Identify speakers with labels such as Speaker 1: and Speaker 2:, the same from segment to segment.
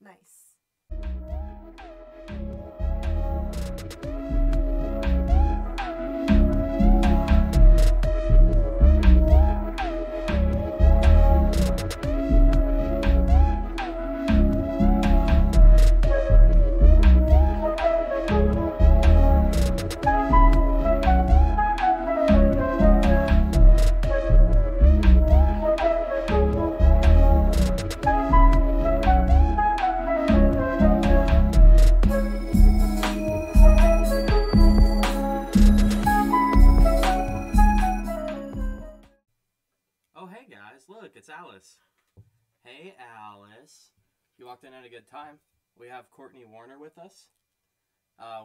Speaker 1: Nice.
Speaker 2: Look, it's Alice. Hey, Alice. You walked in at a good time. We have Cortney Warner with us.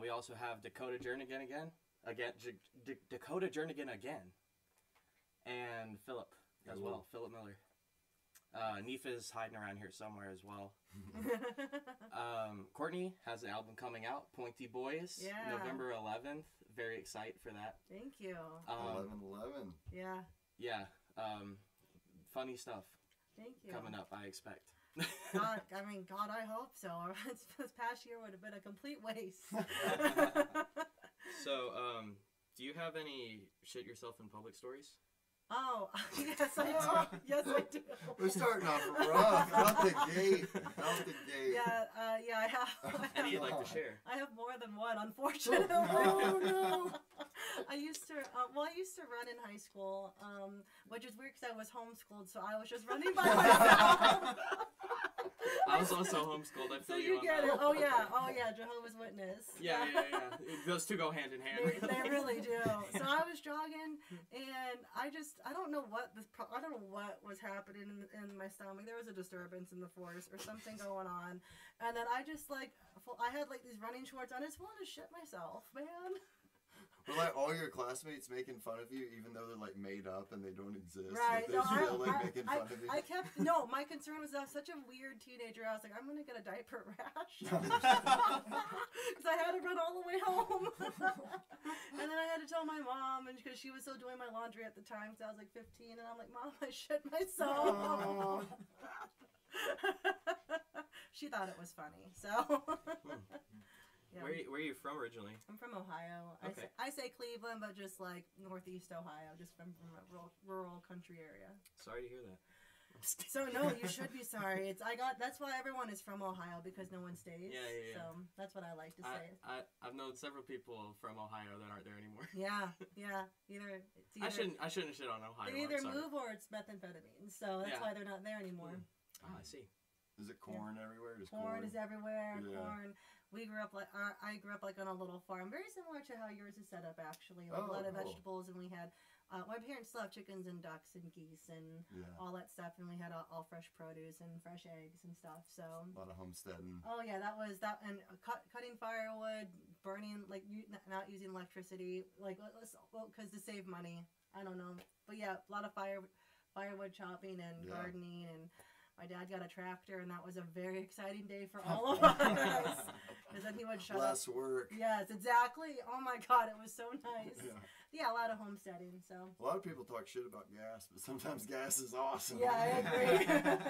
Speaker 2: We also have Dakota Jernigan Dakota Jernigan again. And Phillip as well. Phillip Miller. Nifa's hiding around here somewhere as well. Cortney has an album coming out, Pointy Boys, November 11th. Very excited for that.
Speaker 1: Thank you.
Speaker 3: 11/11.
Speaker 1: Yeah.
Speaker 2: Yeah. Funny stuff.
Speaker 1: Thank you.
Speaker 2: Coming up, I expect.
Speaker 1: God, I hope so. This past year would have been a complete waste.
Speaker 2: So, do you have any shit yourself in public stories?
Speaker 1: Oh, yes, I do. Yes, I do.
Speaker 3: We're starting off rough. Out the gate.
Speaker 1: Yeah, I have.
Speaker 2: Any you'd like to share?
Speaker 1: I have more than one, unfortunately.
Speaker 3: Oh, no.
Speaker 1: I used to run in high school, which is weird because I was homeschooled, so I was just running by myself.
Speaker 2: I was also homeschooled. I feel
Speaker 1: so you get it. Oh yeah, Jehovah's Witness.
Speaker 2: Yeah. Those two go hand in hand.
Speaker 1: They really do. So I was jogging, and I don't know what was happening in my stomach. There was a disturbance in the force or something going on, and then I had like these running shorts on. I just wanted to shit myself, man.
Speaker 3: Were like all your classmates making fun of you, even though they're like made up and they don't exist?
Speaker 1: Right.
Speaker 3: Like, they're still making fun of you.
Speaker 1: My concern was that I was such a weird teenager. I was like, I'm gonna get a diaper rash because I had to run all the way home, and then I had to tell my mom, and because she was still doing my laundry at the time, so I was like 15, and I'm like, Mom, I shit myself.
Speaker 3: Oh.
Speaker 1: She thought it was funny, so. Yeah.
Speaker 2: Where are you from originally?
Speaker 1: I'm from Ohio.
Speaker 2: Okay.
Speaker 1: I say Cleveland, but just like northeast Ohio, just from a rural country area.
Speaker 2: Sorry to hear that.
Speaker 1: So no, you should be sorry. That's why everyone is from Ohio, because no one stays.
Speaker 2: Yeah.
Speaker 1: So that's what I like to say.
Speaker 2: I've known several people from Ohio that aren't there anymore.
Speaker 1: Yeah.
Speaker 2: I shouldn't shit on Ohio.
Speaker 1: They either move or it's methamphetamine. So that's why they're not there anymore.
Speaker 2: Oh, I see.
Speaker 3: Is it corn everywhere?
Speaker 1: Corn is everywhere.
Speaker 3: Yeah.
Speaker 1: Corn. We grew up I grew up like on a little farm, very similar to how yours is set up actually. Like a lot of vegetables, and we had my parents still have chickens and ducks and geese and all that stuff, and we had all fresh produce and fresh eggs and stuff. So
Speaker 3: a lot of homesteading.
Speaker 1: Oh yeah, that and cutting firewood, burning not using electricity, because to save money. I don't know, but yeah, a lot of firewood chopping and gardening and. My dad got a tractor, and that was a very exciting day for all of us. Because then he would shut up.
Speaker 3: Less work.
Speaker 1: Yes, exactly. Oh my God, it was so nice. Yeah, a lot of homesteading. So.
Speaker 3: A lot of people talk shit about gas, but sometimes gas is awesome.
Speaker 1: Yeah, I agree.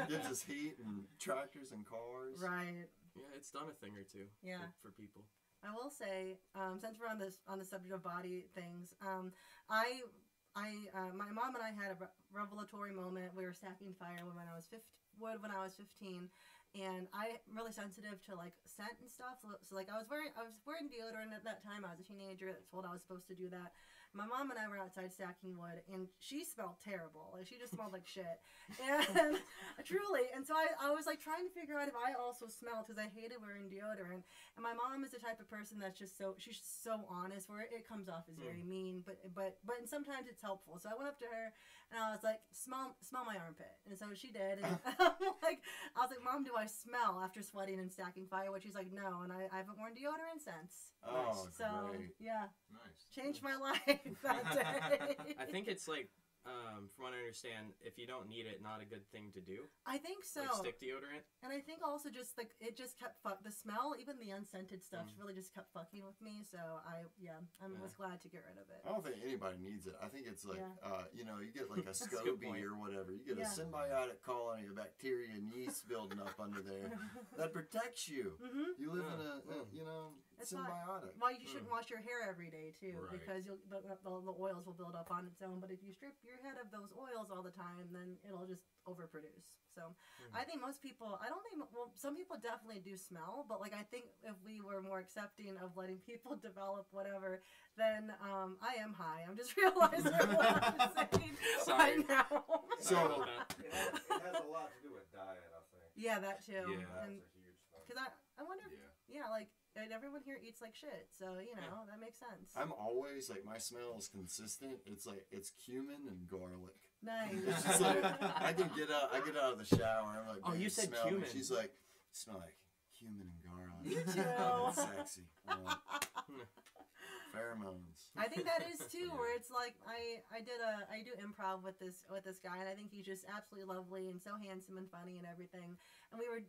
Speaker 3: Gives us heat and tractors and cars.
Speaker 1: Right.
Speaker 2: Yeah, it's done a thing or two.
Speaker 1: Yeah.
Speaker 2: For people.
Speaker 1: I will say, since we're on the subject of body things, my mom and I had a revelatory moment. We were stacking firewood when I was 15, and I'm really sensitive to like scent and stuff. So like I was wearing deodorant at that time. I was a teenager. I was told I was supposed to do that. My mom and I were outside stacking wood, and she smelled terrible. Like she just smelled like shit, and truly. And so I was like trying to figure out if I also smelled, because I hated wearing deodorant. And my mom is the type of person that's she's so honest, where it comes off as very mean, but sometimes it's helpful. So I went up to her and I was like, smell my armpit. And so she did. And I was like, Mom, do I smell after sweating and stacking firewood? She's like, no. And I haven't worn deodorant since.
Speaker 3: Oh,
Speaker 1: so
Speaker 3: great.
Speaker 1: yeah,
Speaker 3: Nice.
Speaker 1: changed my life that day.
Speaker 2: I think it's like from what I understand, if you don't need it, not a good thing to do.
Speaker 1: I think so.
Speaker 2: Like stick deodorant.
Speaker 1: And I think also just like it just kept the smell, even the unscented stuff, really just kept fucking with me. So I was glad to get rid of it.
Speaker 3: I don't think anybody needs it. I think it's like you know, you get like a SCOBY or whatever. You get a symbiotic colony of bacteria and yeast building up under there that protects you. You live in a you know, it's symbiotic.
Speaker 1: Well, you shouldn't wash your hair every day too, because the oils will build up on its own. But if you strip your head of those oils all the time, then it'll just overproduce. So I think most people, some people definitely do smell, but like I think if we were more accepting of letting people develop whatever, then I am high. I'm just realizing what I'm saying right now.
Speaker 4: So it has a lot to do with diet, I think.
Speaker 1: Yeah, that too.
Speaker 4: Yeah, that's a huge thing.
Speaker 1: Because I wonder, like. And everyone here eats like shit, so you know that makes sense.
Speaker 3: I'm always like, my smell is consistent. It's like it's cumin and garlic.
Speaker 1: Nice.
Speaker 3: It's just like I get out of the shower. I'm like,
Speaker 2: oh, you said cumin.
Speaker 3: She's like, smell like cumin and garlic.
Speaker 1: You too.
Speaker 3: That's sexy. Pheromones.
Speaker 1: I think that is too, where it's like I do improv with this guy, and I think he's just absolutely lovely and so handsome and funny and everything. And we were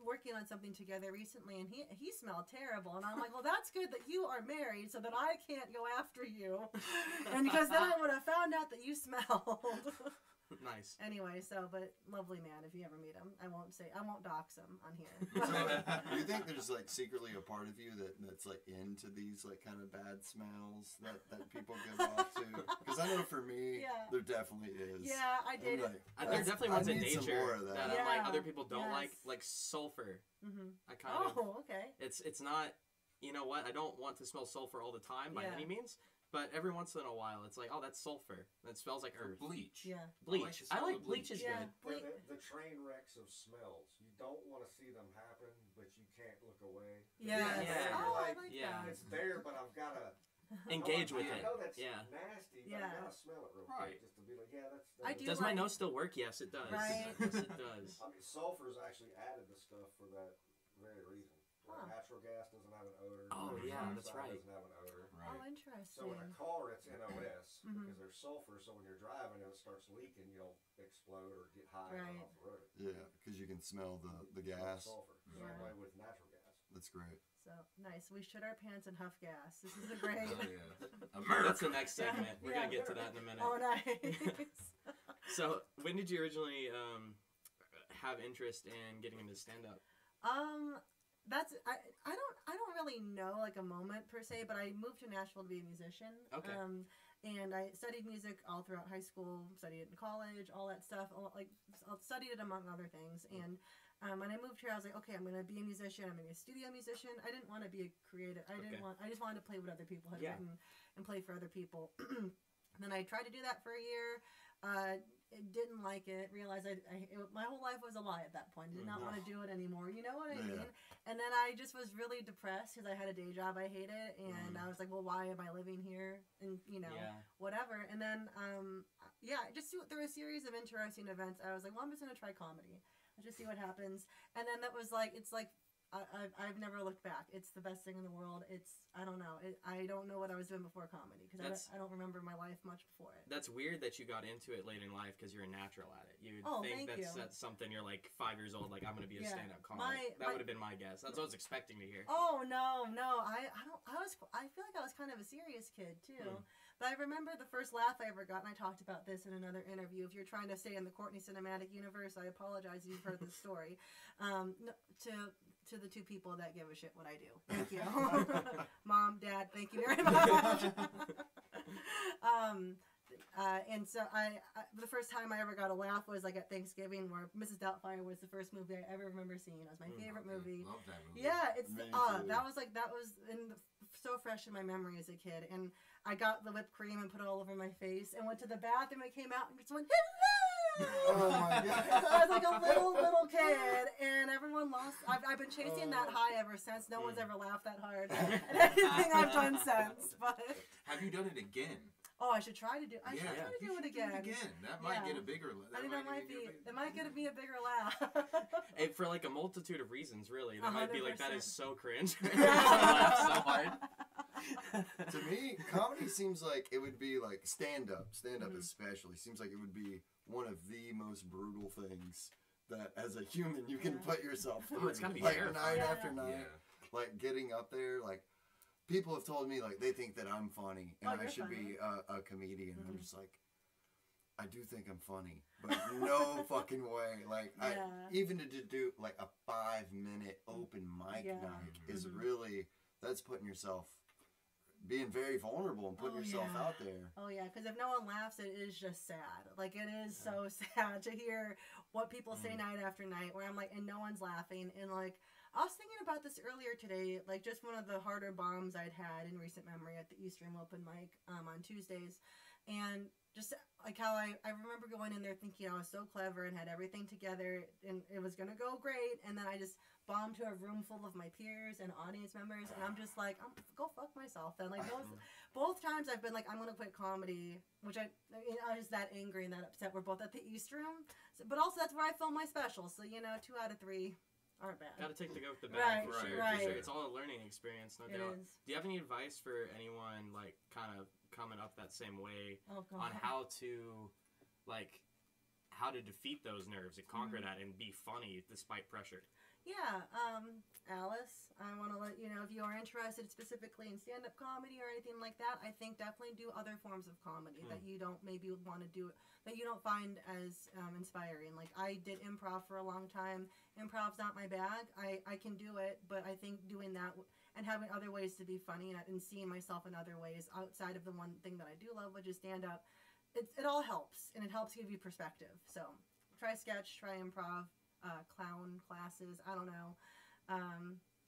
Speaker 1: working on something together recently, and he smelled terrible, and I'm like, well, that's good that you are married, so that I can't go after you, and because then I would have found out that you smelled.
Speaker 2: Nice.
Speaker 1: Anyway, but lovely man. If you ever meet him, I won't dox him on here.
Speaker 3: So, do you think there's like secretly a part of you that's like into these like kind of bad smells that people give off to? Because I know for me, there definitely is.
Speaker 1: Yeah, I did.
Speaker 3: Like,
Speaker 2: there are definitely ones in nature
Speaker 3: that
Speaker 2: like other people don't like sulfur. I kind of.
Speaker 1: Okay.
Speaker 2: It's not. You know what? I don't want to smell sulfur all the time by any means. But every once in a while, it's like, oh, that's sulfur. That smells like earth.
Speaker 5: Bleach.
Speaker 1: Yeah.
Speaker 2: Bleach. I like bleach is good.
Speaker 4: The train wrecks of smells. You don't want to see them happen, but you can't look away.
Speaker 1: Yeah. Oh, I like that.
Speaker 4: It's there, but I've got to
Speaker 2: engage with it.
Speaker 4: I know that's nasty, but I've got to smell it real quick just to be like, that's
Speaker 2: does my nose still work? Yes, it does.
Speaker 1: Right.
Speaker 2: Yes, it does.
Speaker 4: I mean, sulfur's actually added to stuff for that very reason. Natural gas doesn't have an odor.
Speaker 2: Oh, yeah, that's right.
Speaker 4: Doesn't have an odor.
Speaker 1: Right. Oh, interesting.
Speaker 4: So in a car, it's NOS because there's sulfur. So when you're driving and it starts leaking, you don't explode or get high off the road.
Speaker 3: Yeah, because you can smell the gas.
Speaker 4: Sulfur. Same way with natural gas.
Speaker 3: That's great.
Speaker 1: So nice. We shit our pants and huff gas. This is a great.
Speaker 2: That's the next segment. We're gonna get to that in a minute.
Speaker 1: Oh, nice.
Speaker 2: So when did you originally have interest in getting into stand up?
Speaker 1: I don't really know like a moment per se, but I moved to Nashville to be a musician.
Speaker 2: Okay.
Speaker 1: And I studied music all throughout high school, studied it in college, all that stuff. Studied it among other things. And when I moved here, I was like, okay, I'm gonna be a musician. I'm gonna be a studio musician. I didn't want to be a creative. I just wanted to play what other people had written and play for other people. And then I tried to do that for a year. Didn't like it. Realized my whole life was a lie at that point. Did not want to do it anymore. You know what I mean? And then I just was really depressed because I had a day job I hated, and I was like, well, why am I living here? And whatever. And then just through a series of interesting events, I was like, well, I'm just gonna try comedy. Let's just see what happens. And then that was like, it's like. I've never looked back. It's the best thing in the world. I don't know. I don't know what I was doing before comedy because I don't remember my life much before it.
Speaker 2: That's weird that you got into it late in life because you're a natural at it. You think that's something you're like 5 years old, like I'm going to be a stand-up comic. That would have been my guess. That's what I was expecting to hear.
Speaker 1: Oh, no. I feel like I was kind of a serious kid too. But I remember the first laugh I ever got, and I talked about this in another interview. If you're trying to stay in the Cortney cinematic universe, I apologize if you've heard this story. To the two people that give a shit what I do. Thank you. Mom, Dad, thank you very much. And so the first time I ever got a laugh was like at Thanksgiving, where Mrs. Doubtfire was the first movie I ever remember seeing. It was my favorite movie.
Speaker 5: Love that movie.
Speaker 1: Yeah, that was so fresh in my memory as a kid. And I got the whipped cream and put it all over my face and went to the bathroom and came out and just went, hello!
Speaker 3: Oh my God.
Speaker 1: I was like a little kid, and everyone lost. I've been chasing that high ever since. No one's ever laughed that hard at anything I've done since. But
Speaker 5: have you done it again?
Speaker 1: Oh, I should try to do. I should try to do it again.
Speaker 5: That might get a bigger.
Speaker 1: I think it might get me a bigger laugh.
Speaker 2: For like a multitude of reasons, really. That might be like, that is so cringe.
Speaker 1: Yeah.
Speaker 2: I laugh so hard.
Speaker 3: To me, comedy seems like it would be like stand-up especially, seems like it would be one of the most brutal things that as a human you can put yourself through.
Speaker 2: Oh, it's gotta be
Speaker 3: like
Speaker 2: terrifying.
Speaker 3: night after night.
Speaker 5: Yeah.
Speaker 3: Like getting up there, like people have told me like they think that I'm funny and I should be a comedian. I'm just like, I do think I'm funny, but no fucking way. Like even to do like a 5-minute open mic night is really, that's putting yourself, being very vulnerable and putting yourself out there.
Speaker 1: Oh yeah, because if no one laughs, it is just sad. Like it is so sad to hear what people say night after night, where I'm like, and no one's laughing. And like, I was thinking about this earlier today, like just one of the harder bombs I'd had in recent memory at the Eastern open mic on Tuesdays, and just like how I remember going in there thinking I was so clever and had everything together and it was gonna go great, and then I just bombed to a room full of my peers and audience members, and I'm just like, go fuck myself then. Like both times I've been like, I'm gonna quit comedy, which I was that angry and that upset. We're both at the East Room, but also that's where I film my special, so 2 out of 3 aren't bad.
Speaker 2: Gotta take the good with the bad, for sure.
Speaker 1: Right.
Speaker 2: It's all a learning experience, no doubt.
Speaker 1: Is.
Speaker 2: Do you have any advice for anyone, like, kind of coming up that same way on how to, like, how to defeat those nerves and conquer that and be funny despite pressure?
Speaker 1: Yeah, Alice, I want to let you know, if you are interested specifically in stand-up comedy or anything like that, I think definitely do other forms of comedy that you don't maybe want to do, that you don't find as inspiring. Like, I did improv for a long time. Improv's not my bag. I can do it, but I think doing that and having other ways to be funny and seeing myself in other ways outside of the one thing that I do love, which is stand-up, it all helps, and it helps give you perspective. So, try sketch, try improv, clown classes, I don't know.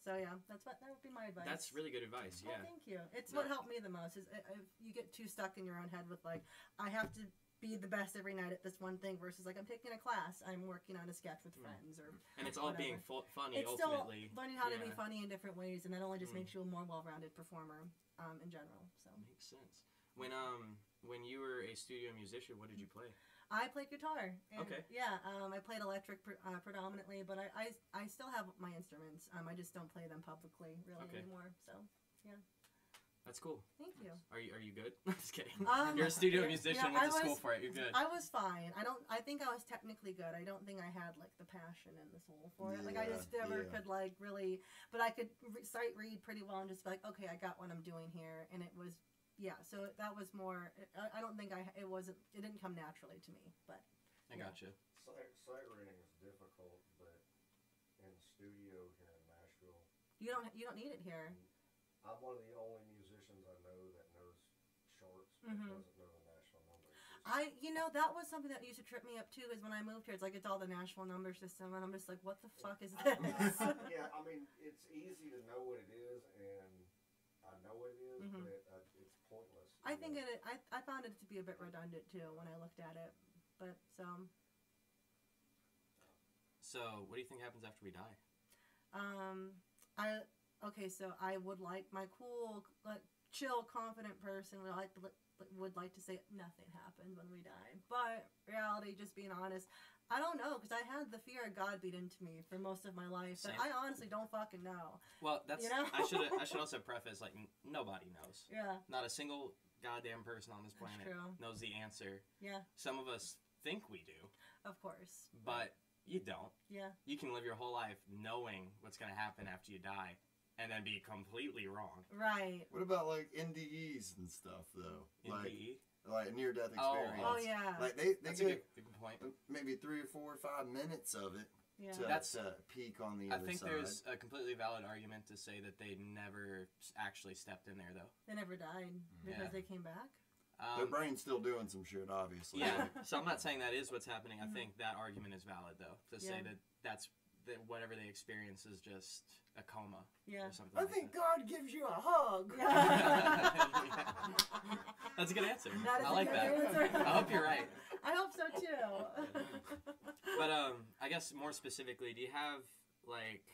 Speaker 1: So yeah, that would be my advice.
Speaker 2: That's really good advice, yeah.
Speaker 1: Oh, thank you. It's what helped me the most, is if you get too stuck in your own head with like, I have to be the best every night at this one thing versus like, I'm taking a class, I'm working on a sketch with friends, or
Speaker 2: and it's all
Speaker 1: whatever.
Speaker 2: being funny
Speaker 1: it's
Speaker 2: ultimately.
Speaker 1: Still learning how to be funny in different ways, and that only just makes you a more well-rounded performer in general. So
Speaker 2: makes sense. When you were a studio musician, what did you play?
Speaker 1: I played guitar.
Speaker 2: Okay.
Speaker 1: Yeah, I played electric predominantly, but I still have my instruments. I just don't play them publicly really anymore. So, yeah.
Speaker 2: That's cool.
Speaker 1: Thank you.
Speaker 2: Are you good? I'm just kidding. You're a studio musician. Went to school for it. You're good.
Speaker 1: I was fine. I think I was technically good. I don't think I had like the passion and the soul for it. Like I just never could like really, but I could sight read pretty well and just be like, okay, I got what I'm doing here, and it was. Yeah, so that was more. I don't think it didn't come naturally to me, but.
Speaker 2: I gotcha.
Speaker 4: Sight reading is difficult, but in studio here in Nashville.
Speaker 1: You don't need it here.
Speaker 4: I'm one of the only musicians I know that knows charts, but doesn't know the national numbers.
Speaker 1: That was something that used to trip me up too. Is when I moved here, it's like it's all the national number system, and I'm just like, what the fuck is this?
Speaker 4: Yeah, I mean, it's easy to know what it is, and I know what it is, but it's pointless.
Speaker 1: I think I found it to be a bit redundant too when I looked at it, but
Speaker 2: So, what do you think happens after we die?
Speaker 1: So I would like my cool, like, chill, confident person would like to say nothing happened when we die, but reality, just being honest, I don't know, because I had the fear of God beat into me for most of my life, but I honestly don't fucking know.
Speaker 2: Well, that's I should also preface, like, nobody knows. Yeah. Not a single goddamn person on this planet knows the answer. Yeah. Some of us think we do.
Speaker 1: Of course.
Speaker 2: But you don't.
Speaker 1: Yeah.
Speaker 2: You can live your whole life knowing what's going to happen after you die and then be completely wrong.
Speaker 1: Right.
Speaker 3: What about, like, NDEs and stuff, though?
Speaker 2: NDE?
Speaker 3: Like near-death experience.
Speaker 1: Oh, yeah.
Speaker 3: Like, they
Speaker 2: that's
Speaker 3: get
Speaker 2: a good point.
Speaker 3: Maybe 3 or 4 or 5 minutes of it to peak on the other side.
Speaker 2: I think there's a completely valid argument to say that they never actually stepped in there, though.
Speaker 1: They never died because they came back?
Speaker 3: Their brain's still doing some shit, obviously.
Speaker 2: Yeah, so I'm not saying that is what's happening. I think that argument is valid, though, to say that that whatever they experience is just a coma or something.
Speaker 3: I think God gives you a hug.
Speaker 2: That's a good answer. I like that. I hope you're right.
Speaker 1: I hope so too.
Speaker 2: But I guess more specifically, do you have like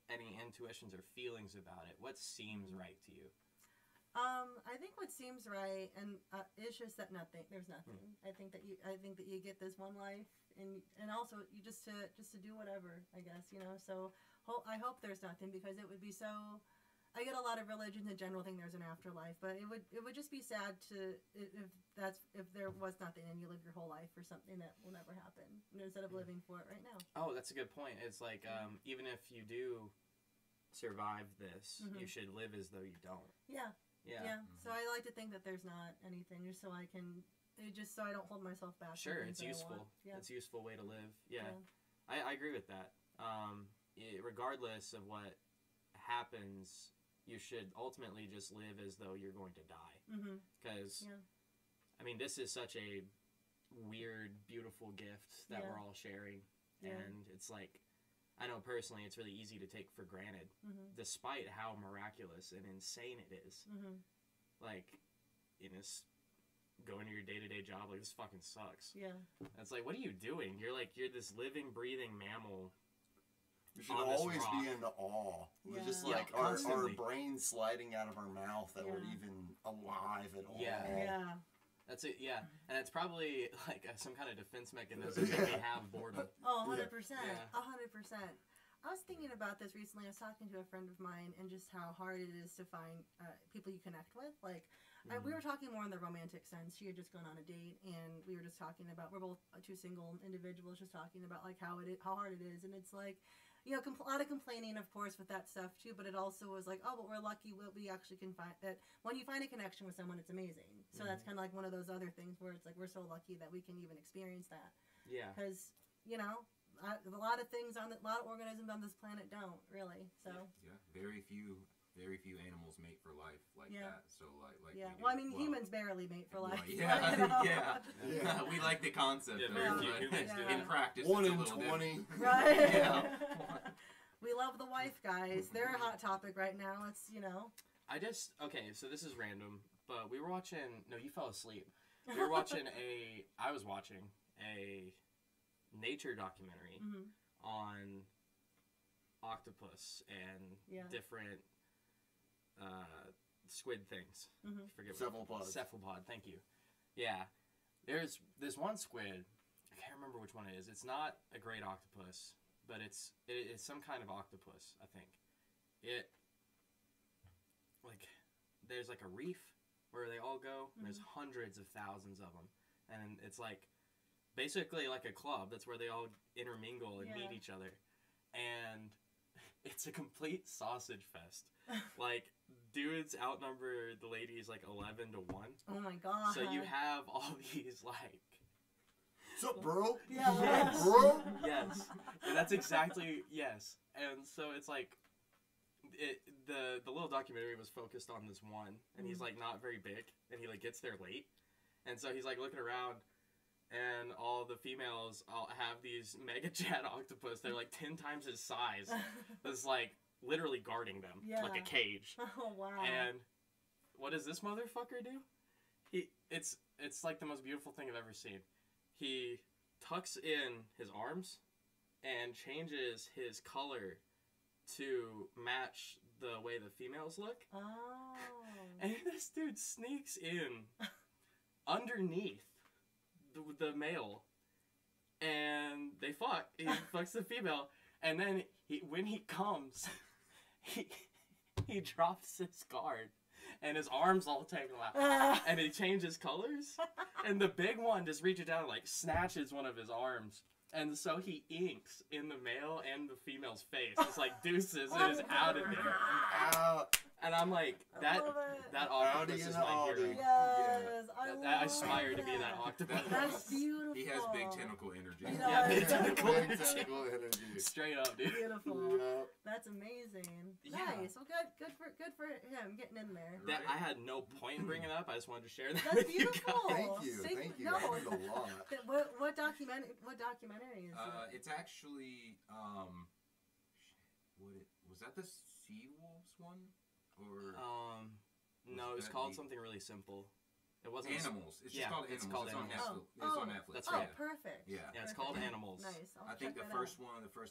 Speaker 2: any intuitions or feelings about it? What seems right to you?
Speaker 1: I think what seems right, and it's just that there's nothing. I think that you get this one life, and also you just to do whatever, I guess, So I hope there's nothing, because it would be so I get a lot of religions in general think there's an afterlife, but it would just be sad if there was nothing and you live your whole life for something that will never happen instead of living for it right now.
Speaker 2: Oh, that's a good point. It's like even if you do survive this, you should live as though you don't.
Speaker 1: Yeah. So I like to think that there's not anything, just so I don't hold myself back.
Speaker 2: Sure, it's useful. It's a useful way to live. Yeah. I agree with that. Regardless of what happens, you should ultimately just live as though you're going to die. Because, I mean, this is such a weird, beautiful gift that we're all sharing. And it's like, I know personally it's really easy to take for granted, despite how miraculous and insane it is. Like, going to your day-to-day job, like, this fucking sucks. It's like, what are you doing? You're this living, breathing mammal.
Speaker 3: We should always be in awe. We're just like our brains sliding out of our mouth that we're even alive at all.
Speaker 2: That's it, and it's probably like some kind of defense mechanism that we have boredom.
Speaker 1: Oh, 100%. 100%. I was thinking about this recently. I was talking to a friend of mine and just how hard it is to find people you connect with. Like, we were talking more in the romantic sense. She had just gone on a date, and we were just talking about, we're both two single individuals, just talking about like how hard it is. And it's like, a lot of complaining, of course, with that stuff too, but it also was like, oh, but we're lucky what we actually can find, that when you find a connection with someone, it's amazing. So that's kind of like one of those other things where it's like, we're so lucky that we can even experience that. Yeah. Because, a lot of things a lot of organisms on this planet don't, really. So.
Speaker 5: Yeah. Very few animals mate for life like that. So like
Speaker 1: well, I mean, humans barely mate for life.
Speaker 5: We like the concept.
Speaker 2: Very few humans do.
Speaker 5: In practice,
Speaker 3: 1 in 20.
Speaker 1: Right. We love the wife guys. They're a hot topic right now. It's
Speaker 2: So this is random, but we were watching. No, you fell asleep. We were watching I was watching a nature documentary on octopus and different squid things. Forget cephalopod. Thank you. Yeah, there's this one squid. I can't remember which one it is. It's not a great octopus, but it's some kind of octopus. I think there's like a reef where they all go. And there's hundreds of thousands of them, and it's like basically like a club. That's where they all intermingle and meet each other, and it's a complete sausage fest. Like, dudes outnumber the ladies like 11 to 1.
Speaker 1: Oh my god.
Speaker 2: So you have all these like,
Speaker 3: what's up, bro?
Speaker 1: Yeah.
Speaker 3: Bro?
Speaker 2: Yes. And that's exactly, yes. And so it's like, the little documentary was focused on this one, and he's like not very big, and he like gets there late. And so he's like looking around, and all the females all have these mega jet octopus. They're like 10 times his size. That's like literally guarding them like a cage.
Speaker 1: Oh wow.
Speaker 2: And what does this motherfucker do? It's like the most beautiful thing I've ever seen. He tucks in his arms and changes his color to match the way the females look. Oh. And this dude sneaks in underneath the male, and they fuck. He fucks the female, and then when he comes, he drops his guard, and his arms all tangle out, and he changes colors, and the big one just reaches down and like snatches one of his arms, and so he inks in the male and the female's face. It's like deuces, and is out of there. And I'm like, that octopus is my hero.
Speaker 1: Yes,
Speaker 2: I aspire to be that octopus.
Speaker 1: That's beautiful.
Speaker 5: He has big tentacle energy.
Speaker 2: Yeah, big tentacle
Speaker 3: energy.
Speaker 2: Straight up, dude.
Speaker 1: Beautiful.
Speaker 3: Yep.
Speaker 1: That's amazing.
Speaker 2: Yeah.
Speaker 1: Nice. Well, good for him getting in there.
Speaker 2: That I had no point in bringing it up. I just wanted to share that
Speaker 1: That's
Speaker 2: with
Speaker 1: beautiful.
Speaker 2: you guys.
Speaker 3: Thank you.
Speaker 1: No.
Speaker 3: That means a lot.
Speaker 1: What documentary is it?
Speaker 5: It's actually was that the Seawolves one? Or
Speaker 2: no, it was called something really simple. It wasn't
Speaker 5: Animals. It's just called Animals. It's on Netflix. It's on Netflix.
Speaker 2: That's right.
Speaker 1: Oh, perfect.
Speaker 5: Yeah.
Speaker 2: It's called Animals.
Speaker 1: Nice.
Speaker 5: I think the first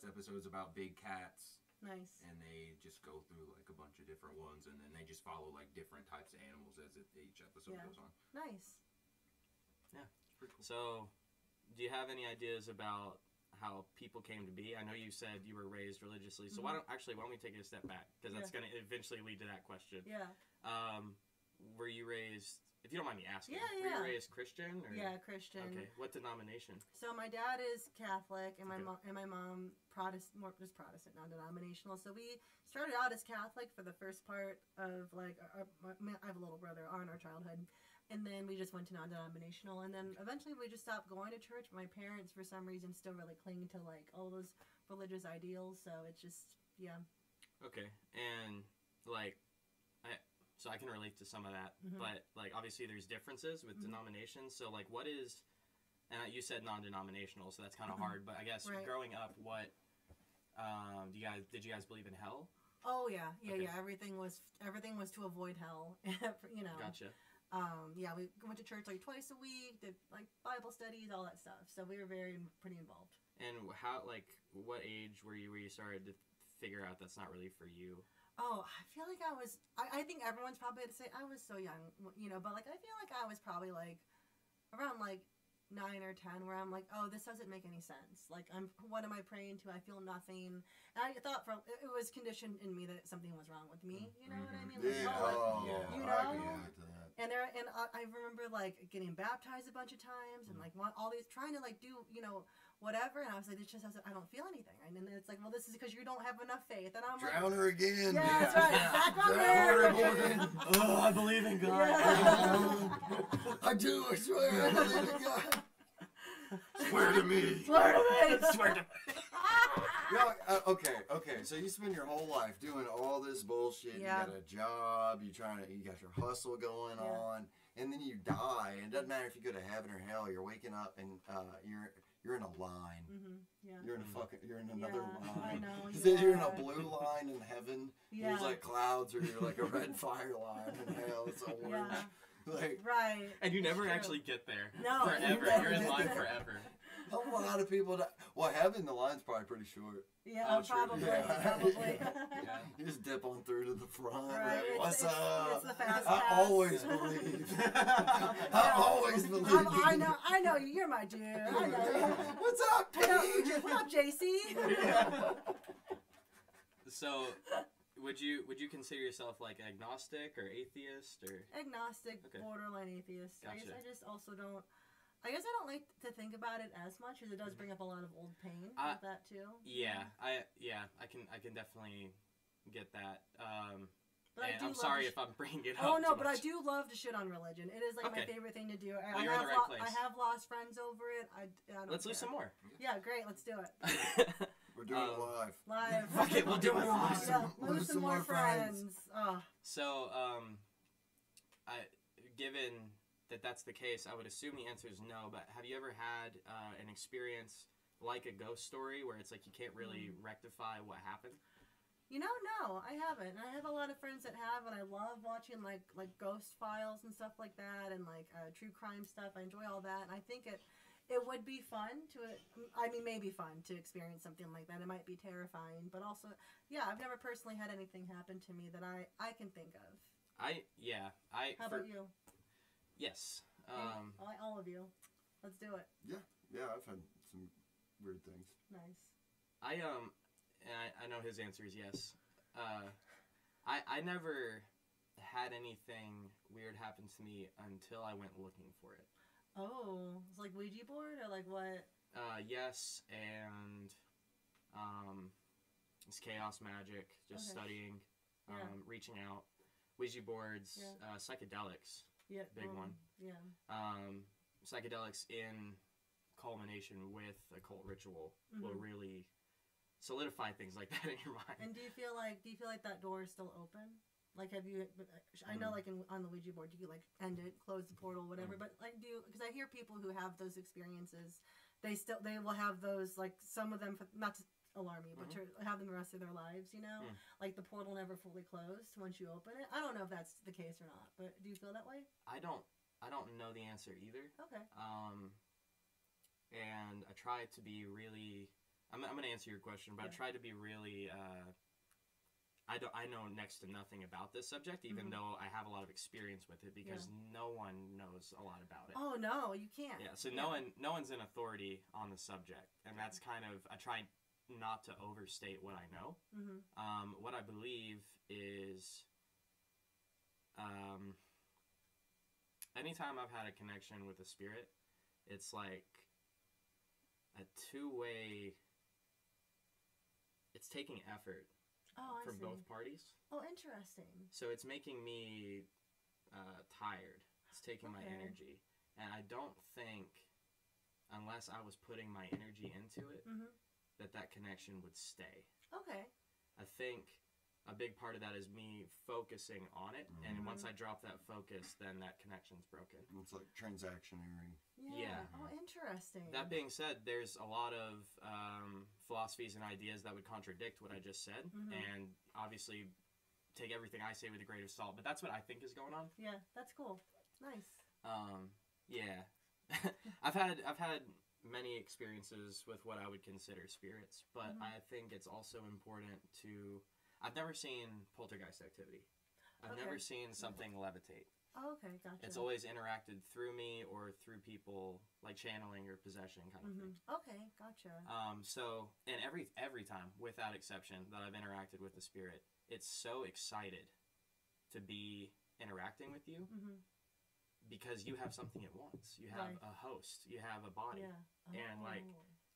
Speaker 5: episode is about big cats.
Speaker 1: Nice.
Speaker 5: And they just go through like a bunch of different ones, and then they just follow like different types of animals as each episode goes on.
Speaker 1: Nice.
Speaker 2: Yeah.
Speaker 5: It's pretty cool.
Speaker 2: So, do you have any ideas about how people came to be. I know you said you were raised religiously, so
Speaker 1: Mm-hmm.
Speaker 2: why don't we take it a step back, because that's going to eventually lead to that question.
Speaker 1: Yeah.
Speaker 2: Were you raised, if you don't mind me asking,
Speaker 1: Yeah.
Speaker 2: were you raised Christian? Or?
Speaker 1: Yeah, Christian.
Speaker 2: Okay, what denomination?
Speaker 1: So my dad is Catholic, and my
Speaker 2: Okay.
Speaker 1: mom Protestant, more just Protestant, non-denominational. So we started out as Catholic for the first part of like I have a little brother in our childhood, and then we just went to non-denominational, and then eventually we just stopped going to church. My parents, for some reason, still really cling to like all those religious ideals. So it's just
Speaker 2: Okay, and like, so I can relate to some of that,
Speaker 1: Mm-hmm.
Speaker 2: but like obviously there's differences with denominations. So like, what is, and you said non-denominational, so that's kind of hard. But I guess
Speaker 1: Right.
Speaker 2: growing up, what did you guys believe in hell?
Speaker 1: Oh yeah.
Speaker 2: Okay.
Speaker 1: Everything was to avoid hell. You know.
Speaker 2: Gotcha.
Speaker 1: Yeah, we went to church like twice a week, did like Bible studies, all that stuff. So we were pretty involved.
Speaker 2: And how, like, what age were you where you started to figure out that's not really for you?
Speaker 1: Oh, I feel like I think everyone's probably going to say I was so young, you know, but like I feel like I was probably like around like 9 or 10 where I'm like, oh, this doesn't make any sense. Like, what am I praying to? I feel nothing. And I thought it was conditioned in me that something was wrong with me. You know what I mean? Like, you know?
Speaker 3: I can relate to that.
Speaker 1: And I remember like getting baptized a bunch of times and like all these trying to like do, you know, whatever. And I was like, it just doesn't, I don't feel anything. And then it's like, well, this is because you don't have enough faith. And I'm
Speaker 3: Drown her again.
Speaker 1: yeah, that's right. Back on
Speaker 3: Drown
Speaker 1: there.
Speaker 3: her again.
Speaker 2: Oh, I believe in God.
Speaker 1: Yeah.
Speaker 3: I do. I swear. I believe in God. Swear to me.
Speaker 1: Swear to me.
Speaker 2: Swear to
Speaker 3: Okay. So you spend your whole life doing all this bullshit.
Speaker 1: Yeah.
Speaker 3: You got a job. You got your hustle going on, and then you die. And it doesn't matter if you go to heaven or hell. You're waking up and you're in a line.
Speaker 1: Mm-hmm. Yeah.
Speaker 3: You're in another line.
Speaker 1: I know.
Speaker 3: You're in a blue line in heaven.
Speaker 1: Yeah.
Speaker 3: There's like clouds, or you're like a red fire line in hell. It's orange.
Speaker 1: Yeah.
Speaker 3: Like,
Speaker 1: Right.
Speaker 2: And you never
Speaker 1: True.
Speaker 2: actually get there.
Speaker 1: No.
Speaker 2: Forever.
Speaker 1: You
Speaker 2: You're in
Speaker 1: never
Speaker 2: line
Speaker 1: get there.
Speaker 2: forever.
Speaker 3: a lot of people die. Well, heaven, the line's probably pretty short.
Speaker 1: Yeah,
Speaker 2: Oh, true.
Speaker 1: probably.
Speaker 3: Yeah.
Speaker 1: Probably.
Speaker 2: Yeah.
Speaker 3: You just dip on through to the front.
Speaker 1: Right.
Speaker 3: Like, what's
Speaker 1: It's
Speaker 3: up?
Speaker 1: the fast
Speaker 3: I
Speaker 1: pass.
Speaker 3: always believe. I always believe.
Speaker 1: I know you. You're my dude. I know you.
Speaker 3: What's up, Paige?
Speaker 1: What up, JC?
Speaker 2: So, would you consider yourself like agnostic or atheist or?
Speaker 1: Agnostic,
Speaker 2: Okay.
Speaker 1: borderline atheist.
Speaker 2: Gotcha.
Speaker 1: I just also don't. I guess I don't like to think about it as much because it does bring up a lot of old pain with that too.
Speaker 2: Yeah, I can definitely get that.
Speaker 1: But I
Speaker 2: And
Speaker 1: do
Speaker 2: I'm
Speaker 1: love
Speaker 2: sorry
Speaker 1: to
Speaker 2: if I'm bringing it up.
Speaker 1: Oh no,
Speaker 2: too
Speaker 1: but I
Speaker 2: much.
Speaker 1: do love to shit on religion. It is like my
Speaker 2: Okay.
Speaker 1: favorite thing to do.
Speaker 2: Well, you're in the right place.
Speaker 1: I have lost friends over it. I don't
Speaker 2: Let's lose
Speaker 1: care.
Speaker 2: some more.
Speaker 1: Yeah, great. Let's do it.
Speaker 3: We're doing it live.
Speaker 1: Live.
Speaker 2: Fuck it, we'll do it live.
Speaker 1: Yeah,
Speaker 3: Lose
Speaker 1: lose some
Speaker 3: some
Speaker 1: more
Speaker 3: more friends.
Speaker 1: friends. Oh.
Speaker 2: So, given that that's the case, I would assume the answer is no. But have you ever had an experience like a ghost story where it's like you can't really rectify what happened?
Speaker 1: You know, no, I haven't. And I have a lot of friends that have, and I love watching like ghost files and stuff like that, and like true crime stuff. I enjoy all that, and I think it would be fun to. I mean, maybe fun to experience something like that. It might be terrifying, but also, yeah, I've never personally had anything happen to me that I can think of. How about you?
Speaker 2: Yes.
Speaker 1: All of you. Let's do it.
Speaker 3: Yeah, I've had some weird things.
Speaker 1: Nice.
Speaker 2: I know his answer is yes. I never had anything weird happen to me until I went looking for it.
Speaker 1: Oh, it's like Ouija board or like what?
Speaker 2: Yes, and it's chaos magic, just
Speaker 1: Okay.
Speaker 2: studying,
Speaker 1: Yeah.
Speaker 2: reaching out, Ouija boards, psychedelics,
Speaker 1: Yeah.
Speaker 2: big one.
Speaker 1: Yeah.
Speaker 2: Psychedelics in culmination with occult ritual will really solidify things like that in your mind.
Speaker 1: And do you feel like that door is still open? Like, have you? I know, like on the Ouija board, you can like end it, close the portal, whatever. But like, because I hear people who have those experiences, they will have those, like, some of them, not to alarm you, but to have them the rest of their lives. You know, like the portal never fully closed once you open it. I don't know if that's the case or not, but do you feel that way?
Speaker 2: I don't know the answer either.
Speaker 1: Okay.
Speaker 2: And I try to be really. I'm going to answer your question, but I try to be really. I I know next to nothing about this subject, even though I have a lot of experience with it, because no one knows a lot about it.
Speaker 1: Oh no, you can't.
Speaker 2: Yeah, so no one's an authority on the subject, and that's kind of, I try not to overstate what I know. What I believe is, anytime I've had a connection with a spirit, it's like a two-way. It's taking effort for both parties.
Speaker 1: Oh, interesting.
Speaker 2: So it's making me tired. It's taking my energy. And I don't think, unless I was putting my energy into it, that connection would stay.
Speaker 1: Okay.
Speaker 2: I think a big part of that is me focusing on it. And once I drop that focus, then that connection's broken.
Speaker 3: It's like transactionary.
Speaker 2: Yeah.
Speaker 1: Oh, interesting.
Speaker 2: That being said, there's a lot of philosophies and ideas that would contradict what I just said. And obviously, take everything I say with a grain of salt. But that's what I think is going on.
Speaker 1: Yeah, that's cool. Nice.
Speaker 2: Yeah. I've had many experiences with what I would consider spirits, but I think it's also important to... I've never seen poltergeist activity. I've never seen something levitate.
Speaker 1: Oh, okay, gotcha.
Speaker 2: It's always interacted through me or through people, like channeling or possession kind of thing.
Speaker 1: Okay, gotcha.
Speaker 2: So, and every time, without exception, that I've interacted with the spirit, it's so excited to be interacting with you because you have something it wants. You have a host. You have a body.
Speaker 1: Yeah.
Speaker 2: And, like,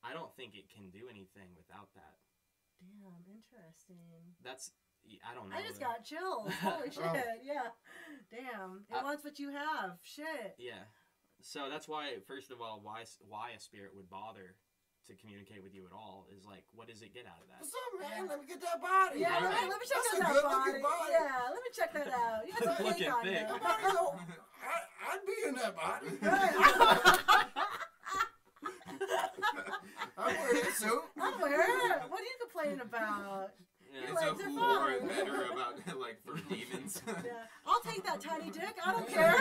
Speaker 2: I don't think it can do anything without that.
Speaker 1: Damn, interesting.
Speaker 2: That's, I don't know.
Speaker 1: I just got chills. Holy shit, yeah. Damn. It wants what you have. Shit.
Speaker 2: Yeah. So that's why, first of all, why a spirit would bother to communicate with you at all is like, what does it get out of that?
Speaker 3: What's up, man? Let me get that body.
Speaker 1: Yeah, let me check
Speaker 3: That's
Speaker 1: out
Speaker 3: a
Speaker 1: that
Speaker 3: good-looking
Speaker 1: body. Yeah, let me check that out. You got some
Speaker 2: Looking
Speaker 1: ink on
Speaker 2: thick.
Speaker 1: there.
Speaker 3: I'd be in that body. I'm wearing a suit.
Speaker 1: I'm wearing. What are you complaining about?
Speaker 2: Yeah.
Speaker 1: Your
Speaker 5: It's a
Speaker 1: legs are
Speaker 5: fool or
Speaker 1: fine.
Speaker 5: better about like for demons.
Speaker 1: Yeah. I'll take that tiny dick. I don't care.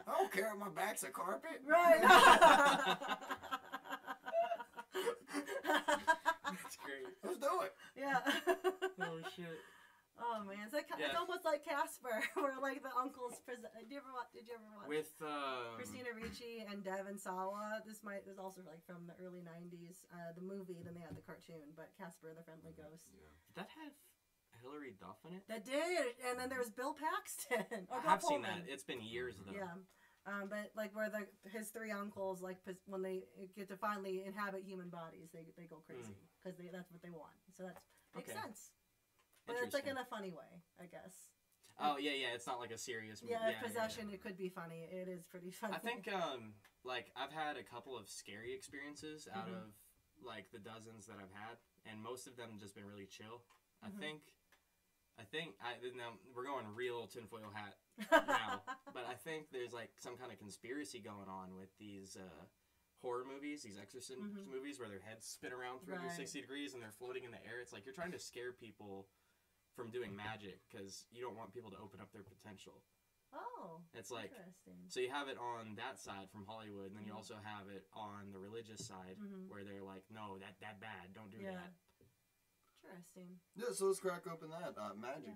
Speaker 3: I don't care if my back's a carpet.
Speaker 1: Right.
Speaker 2: That's great.
Speaker 3: Let's do it.
Speaker 1: Yeah.
Speaker 2: Oh, shit.
Speaker 1: Oh man, it's like it's
Speaker 2: Yeah.
Speaker 1: almost like Casper, where like the uncles. Did you ever watch?
Speaker 2: With
Speaker 1: Christina Ricci and Devon Sawa. This was also like from the early '90s. The movie, then they had the cartoon. But Casper, the Friendly Ghost.
Speaker 5: Yeah.
Speaker 2: did that have Hillary Duff in it?
Speaker 1: That did, and then there was Bill Paxton.
Speaker 2: I have seen that. It's been years though.
Speaker 1: Yeah, but like where his three uncles, like when they get to finally inhabit human bodies, they go crazy because that's what they want. So that makes sense. But it's like in a funny way, I guess.
Speaker 2: Oh yeah. It's not like a serious movie.
Speaker 1: Yeah, possession. It could be funny. It is pretty funny.
Speaker 2: I think like I've had a couple of scary experiences out of like the dozens that I've had, and most of them just been really chill. I think now we're going real tinfoil hat now, but I think there's like some kind of conspiracy going on with these horror movies, these exorcism movies where their heads spin around 360 degrees and they're floating in the air. It's like you're trying to scare people from doing magic because you don't want people to open up their potential.
Speaker 1: Oh,
Speaker 2: it's like
Speaker 1: interesting.
Speaker 2: So you have it on that side from Hollywood, and then you also have it on the religious side where they're like, no, that bad, don't do that.
Speaker 1: Interesting.
Speaker 3: Yeah, so let's crack open that magic.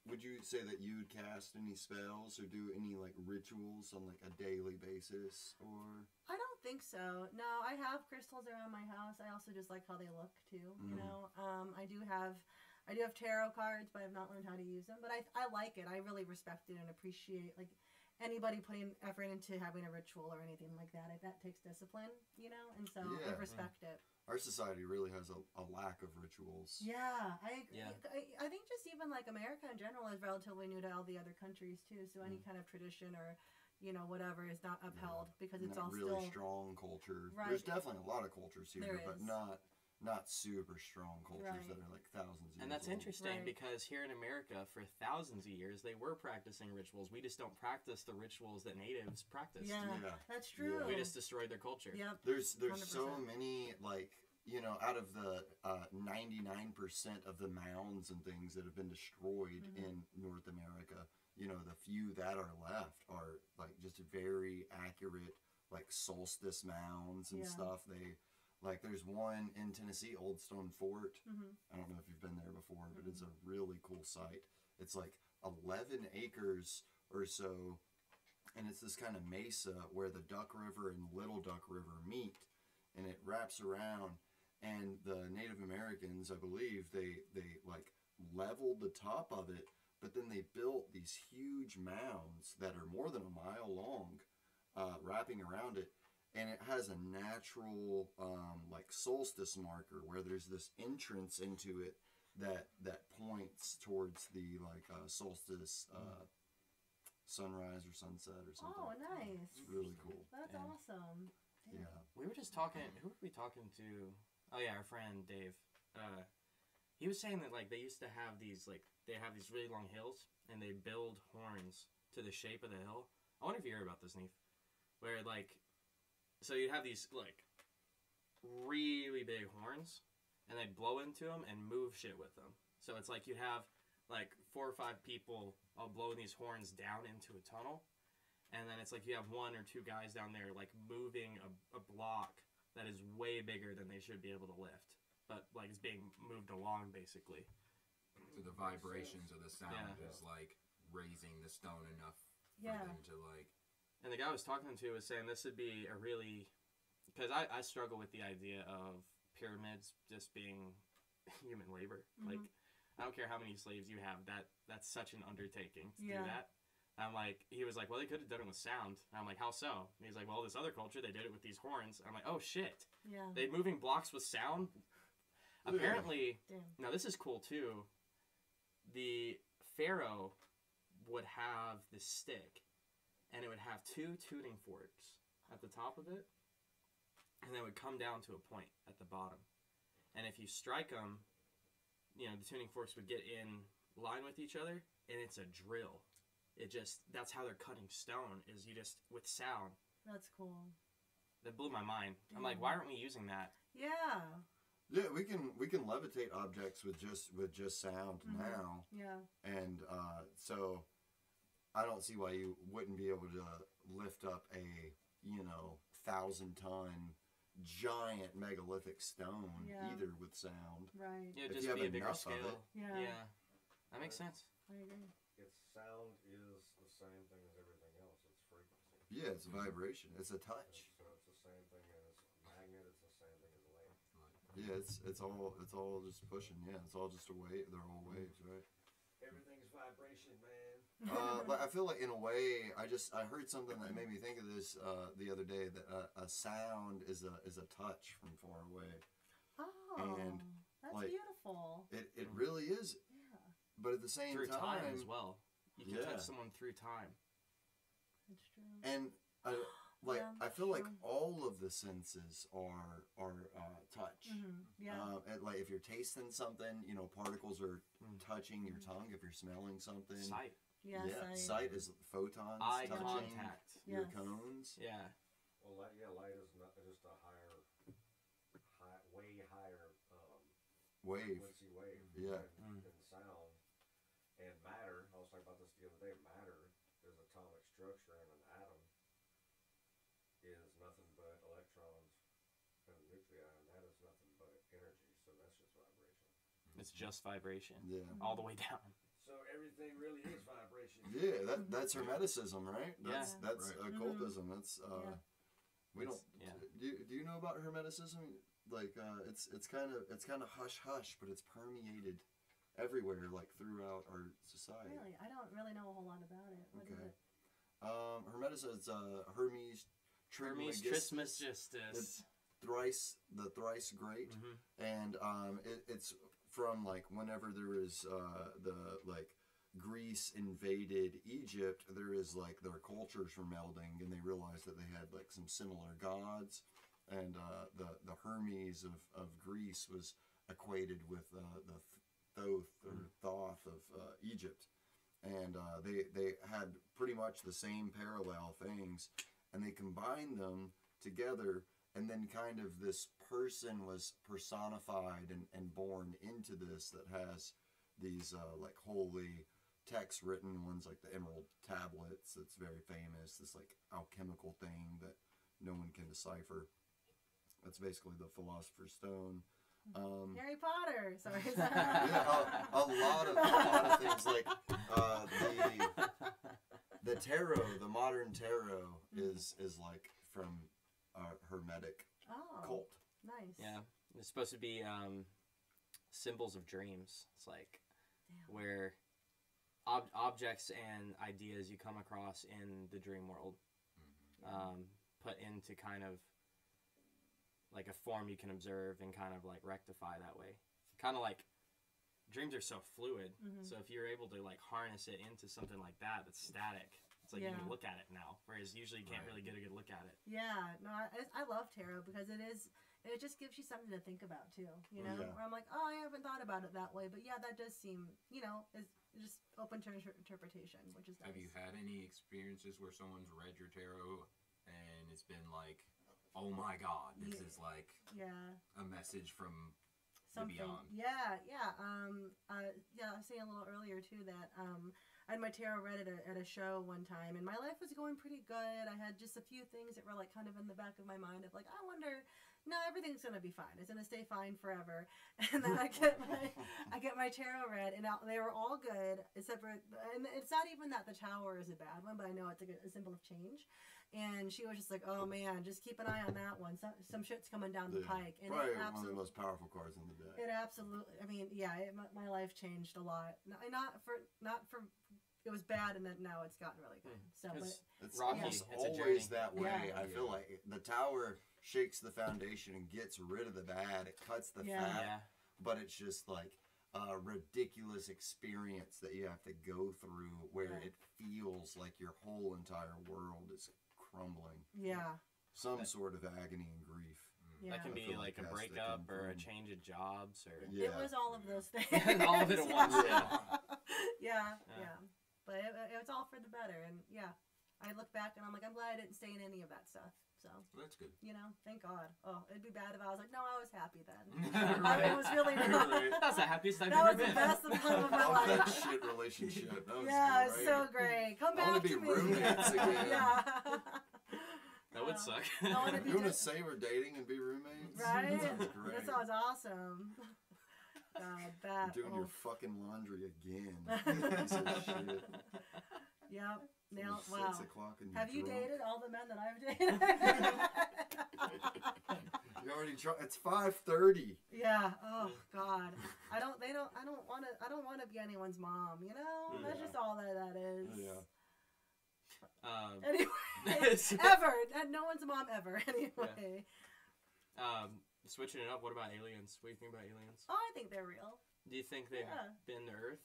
Speaker 3: Would you say that you would cast any spells or do any like rituals on like a daily basis, or?
Speaker 1: I don't think so. No, I have crystals around my house. I also just like how they look too. You know, I do have tarot cards, but I've not learned how to use them. But I like it. I really respect it and appreciate like anybody putting effort into having a ritual or anything like that. That takes discipline, you know, and so I respect it.
Speaker 3: Our society really has a lack of rituals.
Speaker 1: Yeah, I think just even like America in general is relatively new to all the other countries too. So any kind of tradition or whatever is not upheld because it's all
Speaker 3: really
Speaker 1: still
Speaker 3: strong culture.
Speaker 1: Right.
Speaker 3: There's definitely a lot of cultures here,
Speaker 1: There
Speaker 3: but
Speaker 1: is.
Speaker 3: not super strong cultures that are like thousands of years
Speaker 2: And that's
Speaker 3: old.
Speaker 2: interesting because here in America, for thousands of years, they were practicing rituals. We just don't practice the rituals that natives practiced.
Speaker 1: Yeah, that's true.
Speaker 2: We just destroyed their culture.
Speaker 1: Yep.
Speaker 3: There's
Speaker 1: 100%.
Speaker 3: so many like out of the 99% of the mounds and things that have been destroyed in North America, the few that are left are like just very accurate like solstice mounds and stuff. They Like there's one in Tennessee, Old Stone Fort.
Speaker 1: Mm-hmm.
Speaker 3: I don't know if you've been there before, but it's a really cool site. It's like 11 acres or so, and it's this kind of mesa where the Duck River and Little Duck River meet, and it wraps around. And the Native Americans, I believe, they like leveled the top of it, but then they built these huge mounds that are more than a mile long, wrapping around it. And it has a natural, like solstice marker where there's this entrance into it that points towards the like solstice sunrise or sunset or something.
Speaker 1: Oh, nice!
Speaker 3: It's really cool.
Speaker 1: That's awesome. Damn.
Speaker 3: Yeah.
Speaker 2: We were just talking. Who were we talking to? Oh yeah, our friend Dave. He was saying that like they used to have these they have these really long hills and they build horns to the shape of the hill. I wonder if you heard about this, Neef. Where like, so you have these like really big horns, and they blow into them and move shit with them. So it's like you have like 4 or 5 people all blowing these horns down into a tunnel, and then it's like you have 1 or 2 guys down there like moving a block that is way bigger than they should be able to lift, but like it's being moved along basically.
Speaker 5: So the vibrations of the sound is like raising the stone enough for them to like.
Speaker 2: And the guy I was talking to was saying this would be a really, because I struggle with the idea of pyramids just being human labor. Like, I don't care how many slaves you have, that's such an undertaking to do that. I'm like, he was like, well, they could have done it with sound. And I'm like, how so? And he's like, well, this other culture, they did it with these horns. I'm like, oh shit.
Speaker 1: Yeah.
Speaker 2: They moving blocks with sound? Apparently, now this is cool too. The pharaoh would have this stick, and it would have 2 tuning forks at the top of it, and then it would come down to a point at the bottom. And if you strike them, you know, the tuning forks would get in line with each other, and it's a drill. That's how they're cutting stone, is you just, with sound.
Speaker 1: That's cool.
Speaker 2: That blew my mind. I'm like, why aren't we using that?
Speaker 1: Yeah.
Speaker 3: Yeah, we can levitate objects with just sound now.
Speaker 1: Yeah.
Speaker 3: And so I don't see why you wouldn't be able to lift up a 1,000-ton giant megalithic stone either with sound.
Speaker 1: Right.
Speaker 2: Yeah,
Speaker 3: If
Speaker 2: just
Speaker 3: you have
Speaker 2: be a bigger
Speaker 3: enough of
Speaker 2: scale.
Speaker 3: it.
Speaker 2: Yeah. That makes sense.
Speaker 1: I agree.
Speaker 4: It's sound is the same thing as everything else. It's frequency.
Speaker 3: Yeah, it's a vibration. It's a touch.
Speaker 4: So it's the same thing as magnet. It's the same thing as light.
Speaker 3: Yeah, it's all just pushing. Yeah, it's all just a wave. They're all waves, right?
Speaker 4: Everything's vibration, man.
Speaker 3: But I feel like in a way, I heard something that made me think of this the other day, that a sound is a touch from far away.
Speaker 1: Oh,
Speaker 3: And,
Speaker 1: that's
Speaker 3: like,
Speaker 1: beautiful.
Speaker 3: It really is.
Speaker 1: Yeah,
Speaker 3: But at the same
Speaker 2: Through
Speaker 3: time
Speaker 2: time as well. You can touch someone through time.
Speaker 1: that's true.
Speaker 3: And I feel like
Speaker 1: true.
Speaker 3: all of the senses are touch.
Speaker 1: Yeah.
Speaker 3: And like if you're tasting something, particles are touching your tongue. If you're smelling something,
Speaker 2: Sight.
Speaker 1: Yes,
Speaker 3: sight is photons
Speaker 2: Eye
Speaker 3: touching
Speaker 2: contact.
Speaker 3: your
Speaker 1: Yes.
Speaker 3: cones.
Speaker 2: Yeah.
Speaker 4: Well, light is not just a way higher
Speaker 3: Wave.
Speaker 4: frequency wave
Speaker 3: Yeah.
Speaker 4: than sound. And matter, I was talking about this the other day, matter is atomic structure, and an atom is nothing but electrons and a nuclei, and that is nothing but energy, so that's just vibration.
Speaker 2: It's just vibration.
Speaker 3: Yeah.
Speaker 2: All the way down.
Speaker 4: So everything really is vibration.
Speaker 3: Yeah, that's Hermeticism, right? That's
Speaker 2: Yeah.
Speaker 3: that's
Speaker 5: Right.
Speaker 3: occultism. That's we don't.
Speaker 2: Yeah.
Speaker 3: Do you know about Hermeticism? Like it's kind of hush hush, but it's permeated everywhere, like throughout our society.
Speaker 1: Really, I don't really know a whole lot about it. What is
Speaker 3: Okay.
Speaker 1: it?
Speaker 3: Hermeticism is Hermes
Speaker 2: Hermes
Speaker 3: Trismegistus.
Speaker 2: Trismegistus.
Speaker 3: The thrice great, and it's from like whenever there was Greece invaded Egypt, there is like their cultures were melding, and they realized that they had like some similar gods, and the Hermes of Greece was equated with the Thoth of Egypt, and they had pretty much the same parallel things, and they combined them together, and then kind of this person was personified and born into this that has these like holy texts written, ones like the Emerald Tablets, that's very famous, this like alchemical thing that no one can decipher. That's basically the Philosopher's Stone.
Speaker 1: Harry Potter. Sorry.
Speaker 3: Yeah, a lot of things like the tarot, the modern tarot is like from Hermetic cult.
Speaker 1: Nice.
Speaker 2: Yeah, it's supposed to be symbols of dreams. It's like where objects and ideas you come across in the dream world, put into kind of like a form you can observe and kind of like rectify that way. Kind of like dreams are so fluid, so if you're able to like harness it into something like that that's static, it's like you can look at it now, whereas usually you can't really get a good look at it.
Speaker 1: Yeah, no, I love tarot because it just gives you something to think about too, you know? Where I'm like, oh, I haven't thought about it that way, but yeah, that does seem, you know, is just open to interpretation, which is nice.
Speaker 5: Have you had any experiences where someone's read your tarot and it's been like, oh my God, this is like a message from
Speaker 1: something.
Speaker 5: The beyond.
Speaker 1: Yeah. I was saying a little earlier too that I had my tarot read at a show one time, and my life was going pretty good. I had just a few things that were like kind of in the back of my mind of like, I wonder, no, everything's gonna be fine. It's gonna stay fine forever. And then I get my tarot read, and they were all good except for, and it's not even that the Tower is a bad one, but I know it's like a symbol of change. And she was just like, oh man, just keep an eye on that one. Some shit's coming down the pike. And
Speaker 3: probably one of the most powerful cards in the deck.
Speaker 1: It absolutely, I mean, yeah, my life changed a lot. Not for, it was bad, and then now it's gotten really good. So, but
Speaker 3: it's almost always that way. I feel like the Tower shakes the foundation and gets rid of the bad. It cuts the fat, but it's just like a ridiculous experience that you have to go through where it feels like your whole entire world is crumbling.
Speaker 1: Yeah.
Speaker 3: Some sort of agony and grief.
Speaker 1: Yeah.
Speaker 2: That can be like a breakup or a change of jobs or...
Speaker 1: It was all of those things.
Speaker 2: All of it at once.
Speaker 1: Yeah. But it was all for the better. And I look back and I'm like, I'm glad I didn't stay in any of that stuff. So
Speaker 5: well, that's good.
Speaker 1: You know, thank God. Oh, it'd be bad if I was like, no, I was happy then. It was really not.
Speaker 2: That's the happiest I've
Speaker 1: ever
Speaker 2: been.
Speaker 1: That was the best time of my life.
Speaker 3: That shit relationship. That was
Speaker 1: it's so great. Come back to me.
Speaker 3: I want to be roommates again.
Speaker 2: That would suck.
Speaker 3: You want to say we're dating and be roommates?
Speaker 1: Right?
Speaker 3: That sounds great.
Speaker 1: That sounds awesome. God, that.
Speaker 3: Doing your fucking laundry again. Piece of shit.
Speaker 1: Yep. Now,
Speaker 3: 6 o'clock and
Speaker 1: have you
Speaker 3: drunk.
Speaker 1: dated all the men that I've dated?
Speaker 3: You already tried. It's 5:30.
Speaker 1: Yeah. Oh God. I don't want to be anyone's mom. You know. That's just all that is.
Speaker 3: Yeah.
Speaker 1: Anyway. Ever. No one's a mom ever. Anyway.
Speaker 2: Switching it up. What about aliens? What do you think about aliens?
Speaker 1: Oh, I think they're real.
Speaker 2: Do you think they've been to Earth?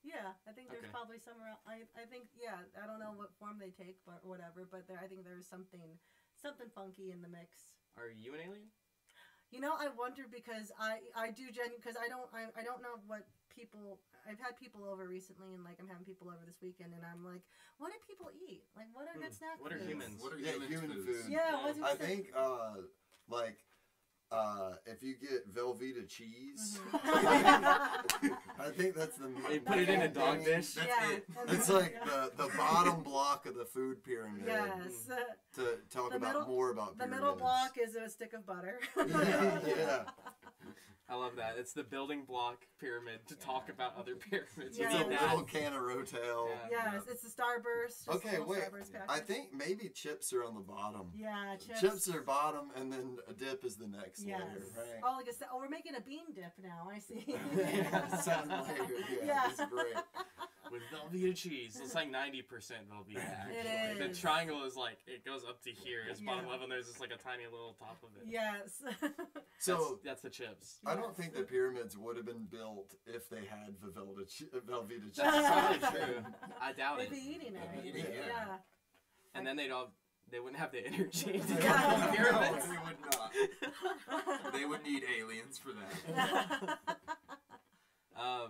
Speaker 1: Yeah, I think there's probably some around. I think I don't know what form they take, but whatever. But I think there's something funky in the mix.
Speaker 2: Are you an alien?
Speaker 1: You know, I wonder because I do because I don't know what people. I've had people over recently, and like I'm having people over this weekend, and I'm like, what do people eat? Like, what are good snack
Speaker 2: What are
Speaker 1: foods?
Speaker 2: humans?
Speaker 5: What are
Speaker 3: human food?
Speaker 1: Yeah,
Speaker 3: I think like. If you get Velveeta cheese, I think that's the
Speaker 2: They put it in a dog dish.
Speaker 5: That's it.
Speaker 3: It's like the bottom block of the food pyramid.
Speaker 1: Yes.
Speaker 3: To talk more about
Speaker 1: the
Speaker 3: pyramids.
Speaker 1: middle block is a stick of butter.
Speaker 3: Yeah.
Speaker 2: I love that. It's the building block pyramid to talk about other pyramids.
Speaker 1: Yeah.
Speaker 2: You
Speaker 3: It's
Speaker 2: need
Speaker 3: a
Speaker 2: that.
Speaker 3: little can of Rotel.
Speaker 1: Yes, it's the Starburst.
Speaker 3: Okay, wait.
Speaker 1: Starburst package.
Speaker 3: I think maybe chips are on the bottom.
Speaker 1: Yeah, chips.
Speaker 3: Chips are bottom, and then a dip is the next layer, right?
Speaker 1: Oh, we're making a bean dip now. I see.
Speaker 3: Second layer. Yeah, it's great.
Speaker 2: With Velveeta cheese, it's like 90% Velveeta.
Speaker 1: It
Speaker 2: The
Speaker 1: is.
Speaker 2: triangle is like it goes up to here. It's bottom level. There's just like a tiny little top of it.
Speaker 1: Yes.
Speaker 3: So
Speaker 2: that's the chips.
Speaker 3: I don't think the pyramids would have been built if they had Velveeta cheese.
Speaker 2: That's probably true. I doubt
Speaker 1: They'd
Speaker 2: it.
Speaker 1: be eating it.
Speaker 3: Yeah.
Speaker 2: And then they wouldn't have the energy to
Speaker 1: Yeah.
Speaker 2: come to the pyramids.
Speaker 5: They would not. They would need aliens for that.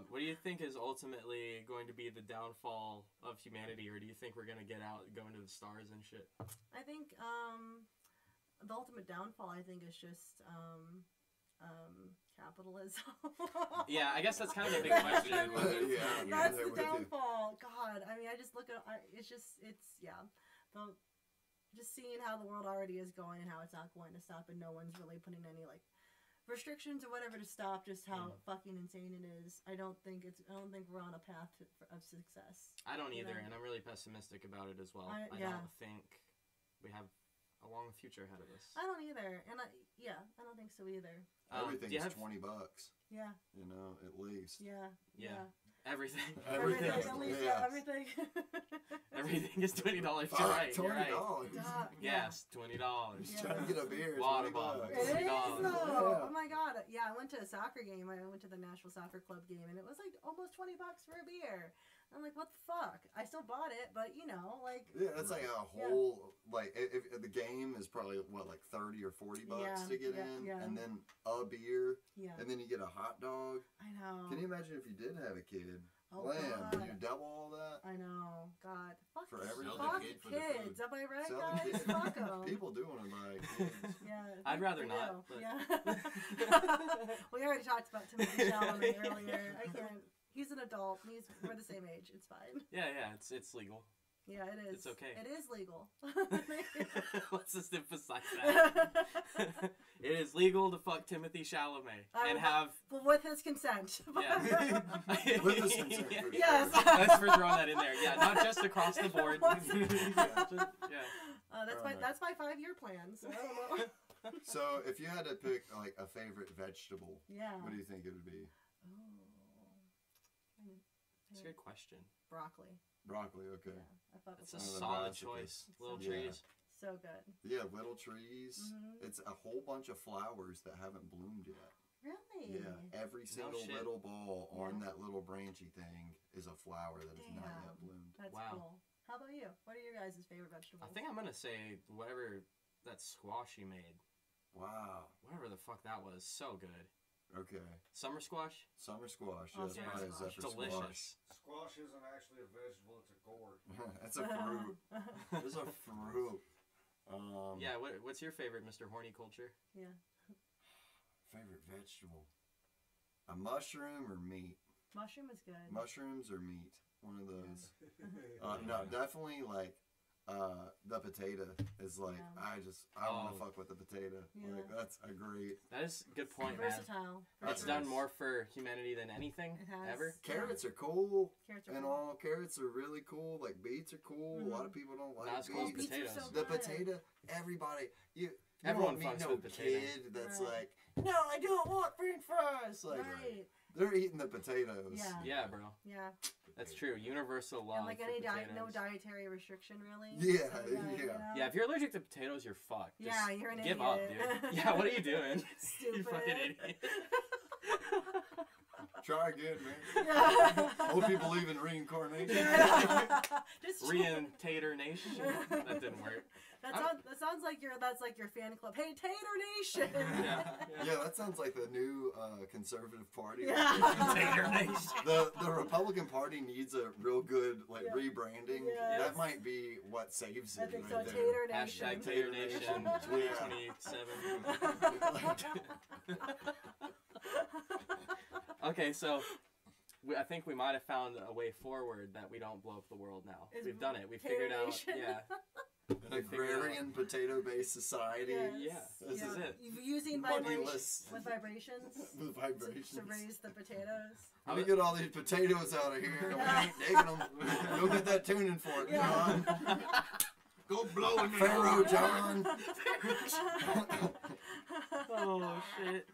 Speaker 2: What do you think is ultimately going to be the downfall of humanity, or do you think we're gonna get out, go into the stars and shit?
Speaker 1: I think the ultimate downfall, I think, is just capitalism.
Speaker 2: Yeah, I guess that's kind of a big question.
Speaker 1: That's the downfall. God, I mean, I just look at it's just seeing how the world already is going and how it's not going to stop, and no one's really putting any like restrictions or whatever to stop just how fucking insane it is. I don't think we're on a path of success.
Speaker 2: I don't either, and I'm really pessimistic about it as well. I don't think we have a long future ahead of us.
Speaker 1: I don't either, and I don't think so either.
Speaker 3: Everything's $20.
Speaker 1: Yeah.
Speaker 3: You know, at least.
Speaker 1: Yeah.
Speaker 2: Everything.
Speaker 1: Everything.
Speaker 2: Everything is $20. You're right.
Speaker 3: $20.
Speaker 2: Yes, $20.
Speaker 3: Just trying to get a beer.
Speaker 2: Water bottle.
Speaker 1: It is
Speaker 2: $20.
Speaker 1: though. Oh my god. Yeah, I went to a soccer game. I went to the National Soccer Club game, and it was like almost $20 for a beer. I'm like, what the fuck? I still bought it, but you know, like.
Speaker 3: Yeah, it's like a whole like if the game is probably what like $30 or $40 to get in, and then a beer, and then you get a hot dog.
Speaker 1: I know.
Speaker 3: Can you imagine if you did have a kid?
Speaker 1: Oh,
Speaker 3: Lamb, did you double all that?
Speaker 1: I know. God. Fuck,
Speaker 3: for everything.
Speaker 1: Fuck kids. Am I right, guys? Fuck them.
Speaker 3: People do want to buy kids.
Speaker 1: Yeah.
Speaker 2: I'd rather not. But...
Speaker 1: Yeah. We already talked about Timothy Chalamet earlier. I can't. He's an adult. We're the same age. It's fine.
Speaker 2: Yeah, it's legal.
Speaker 1: Yeah, it is.
Speaker 2: It's okay.
Speaker 1: It is legal.
Speaker 2: Let's just emphasize that. It is legal to fuck Timothy Chalamet and have...
Speaker 1: with his consent.
Speaker 2: Yeah.
Speaker 3: With his consent.
Speaker 1: Yes.
Speaker 2: Thanks for throwing that in there. Yeah, not just across the board.
Speaker 1: That's my 5-year plan, so I don't know.
Speaker 3: So, if you had to pick like a favorite vegetable,
Speaker 1: yeah,
Speaker 3: what do you think it would be?
Speaker 2: That's a good question.
Speaker 1: Broccoli.
Speaker 3: Broccoli, okay.
Speaker 1: Yeah,
Speaker 2: it's a solid choice. Little trees.
Speaker 1: So good.
Speaker 3: Yeah, little trees. It's a whole bunch of flowers that haven't bloomed yet.
Speaker 1: Really?
Speaker 3: Yeah, every single little ball on that little branchy thing is a flower that is not yet bloomed.
Speaker 1: That's cool. How about you? What are your guys' favorite vegetables?
Speaker 2: I think I'm going to say whatever that squash you made.
Speaker 3: Wow.
Speaker 2: Whatever the fuck that was. So good.
Speaker 3: Okay.
Speaker 2: Summer squash?
Speaker 3: Summer squash.
Speaker 1: Oh,
Speaker 3: yeah, probably a zephyr
Speaker 2: delicious.
Speaker 4: Squash isn't actually a vegetable, it's a gourd.
Speaker 3: It's a fruit. It's a fruit.
Speaker 2: Yeah, what's your favorite, Mr. Horniculture?
Speaker 1: Yeah.
Speaker 3: Favorite vegetable? A mushroom or meat?
Speaker 1: Mushroom is good.
Speaker 3: Mushrooms or meat? One of those. No, definitely like the potato is like I want to fuck with the potato.
Speaker 1: Yeah.
Speaker 3: Like that's a great.
Speaker 2: That is a good point,
Speaker 1: versatile.
Speaker 2: Man. It's done more for humanity than anything ever.
Speaker 3: Carrots are cool.
Speaker 1: Carrots are
Speaker 3: and
Speaker 1: cool.
Speaker 3: all carrots are really cool. Like beets are cool. A lot of people don't like
Speaker 2: Not as cool as
Speaker 3: beets.
Speaker 2: potatoes.
Speaker 1: So
Speaker 3: The potato, everybody,
Speaker 2: everyone
Speaker 3: don't meet
Speaker 2: fucks
Speaker 3: no
Speaker 2: with potato.
Speaker 3: kid that's like, no, I don't want French fries. Like, they're eating the potatoes.
Speaker 2: Yeah, bro.
Speaker 1: Yeah.
Speaker 2: That's true. Universal love.
Speaker 1: And like any no dietary restriction, really.
Speaker 3: Yeah,
Speaker 1: so,
Speaker 2: yeah. If you're allergic to potatoes, you're fucked. Just
Speaker 1: yeah, you're an
Speaker 2: give
Speaker 1: idiot.
Speaker 2: up, dude. Yeah, what are you doing?
Speaker 1: Stupid.
Speaker 2: You fucking idiot.
Speaker 3: Try again, man.
Speaker 1: Yeah.
Speaker 3: Hope you believe in reincarnation.
Speaker 1: Just
Speaker 2: Tater Nation. That didn't work.
Speaker 1: That sounds like that's like your fan club. Hey, Tater Nation.
Speaker 3: Yeah, that sounds like the new conservative party.
Speaker 1: Yeah.
Speaker 2: Tater Nation.
Speaker 3: The Republican Party needs a real good rebranding.
Speaker 1: Yes.
Speaker 3: That might be what saves it.
Speaker 1: I think
Speaker 3: right
Speaker 1: so.
Speaker 3: there.
Speaker 1: Tater Nation.
Speaker 2: Hashtag Tater Nation 2027. Okay, so I think we might have found a way forward that we don't blow up the world now. We've done it. We figured out. Yeah.
Speaker 3: An agrarian potato-based society.
Speaker 2: Yes. This is it.
Speaker 1: Using vibrations. With vibrations.
Speaker 3: With vibrations.
Speaker 1: To raise the potatoes.
Speaker 3: Let me get all these potatoes out of here. We ain't digging them. Go get that tuning fork, John. Go blow in Pharaoh, John.
Speaker 2: Oh, shit.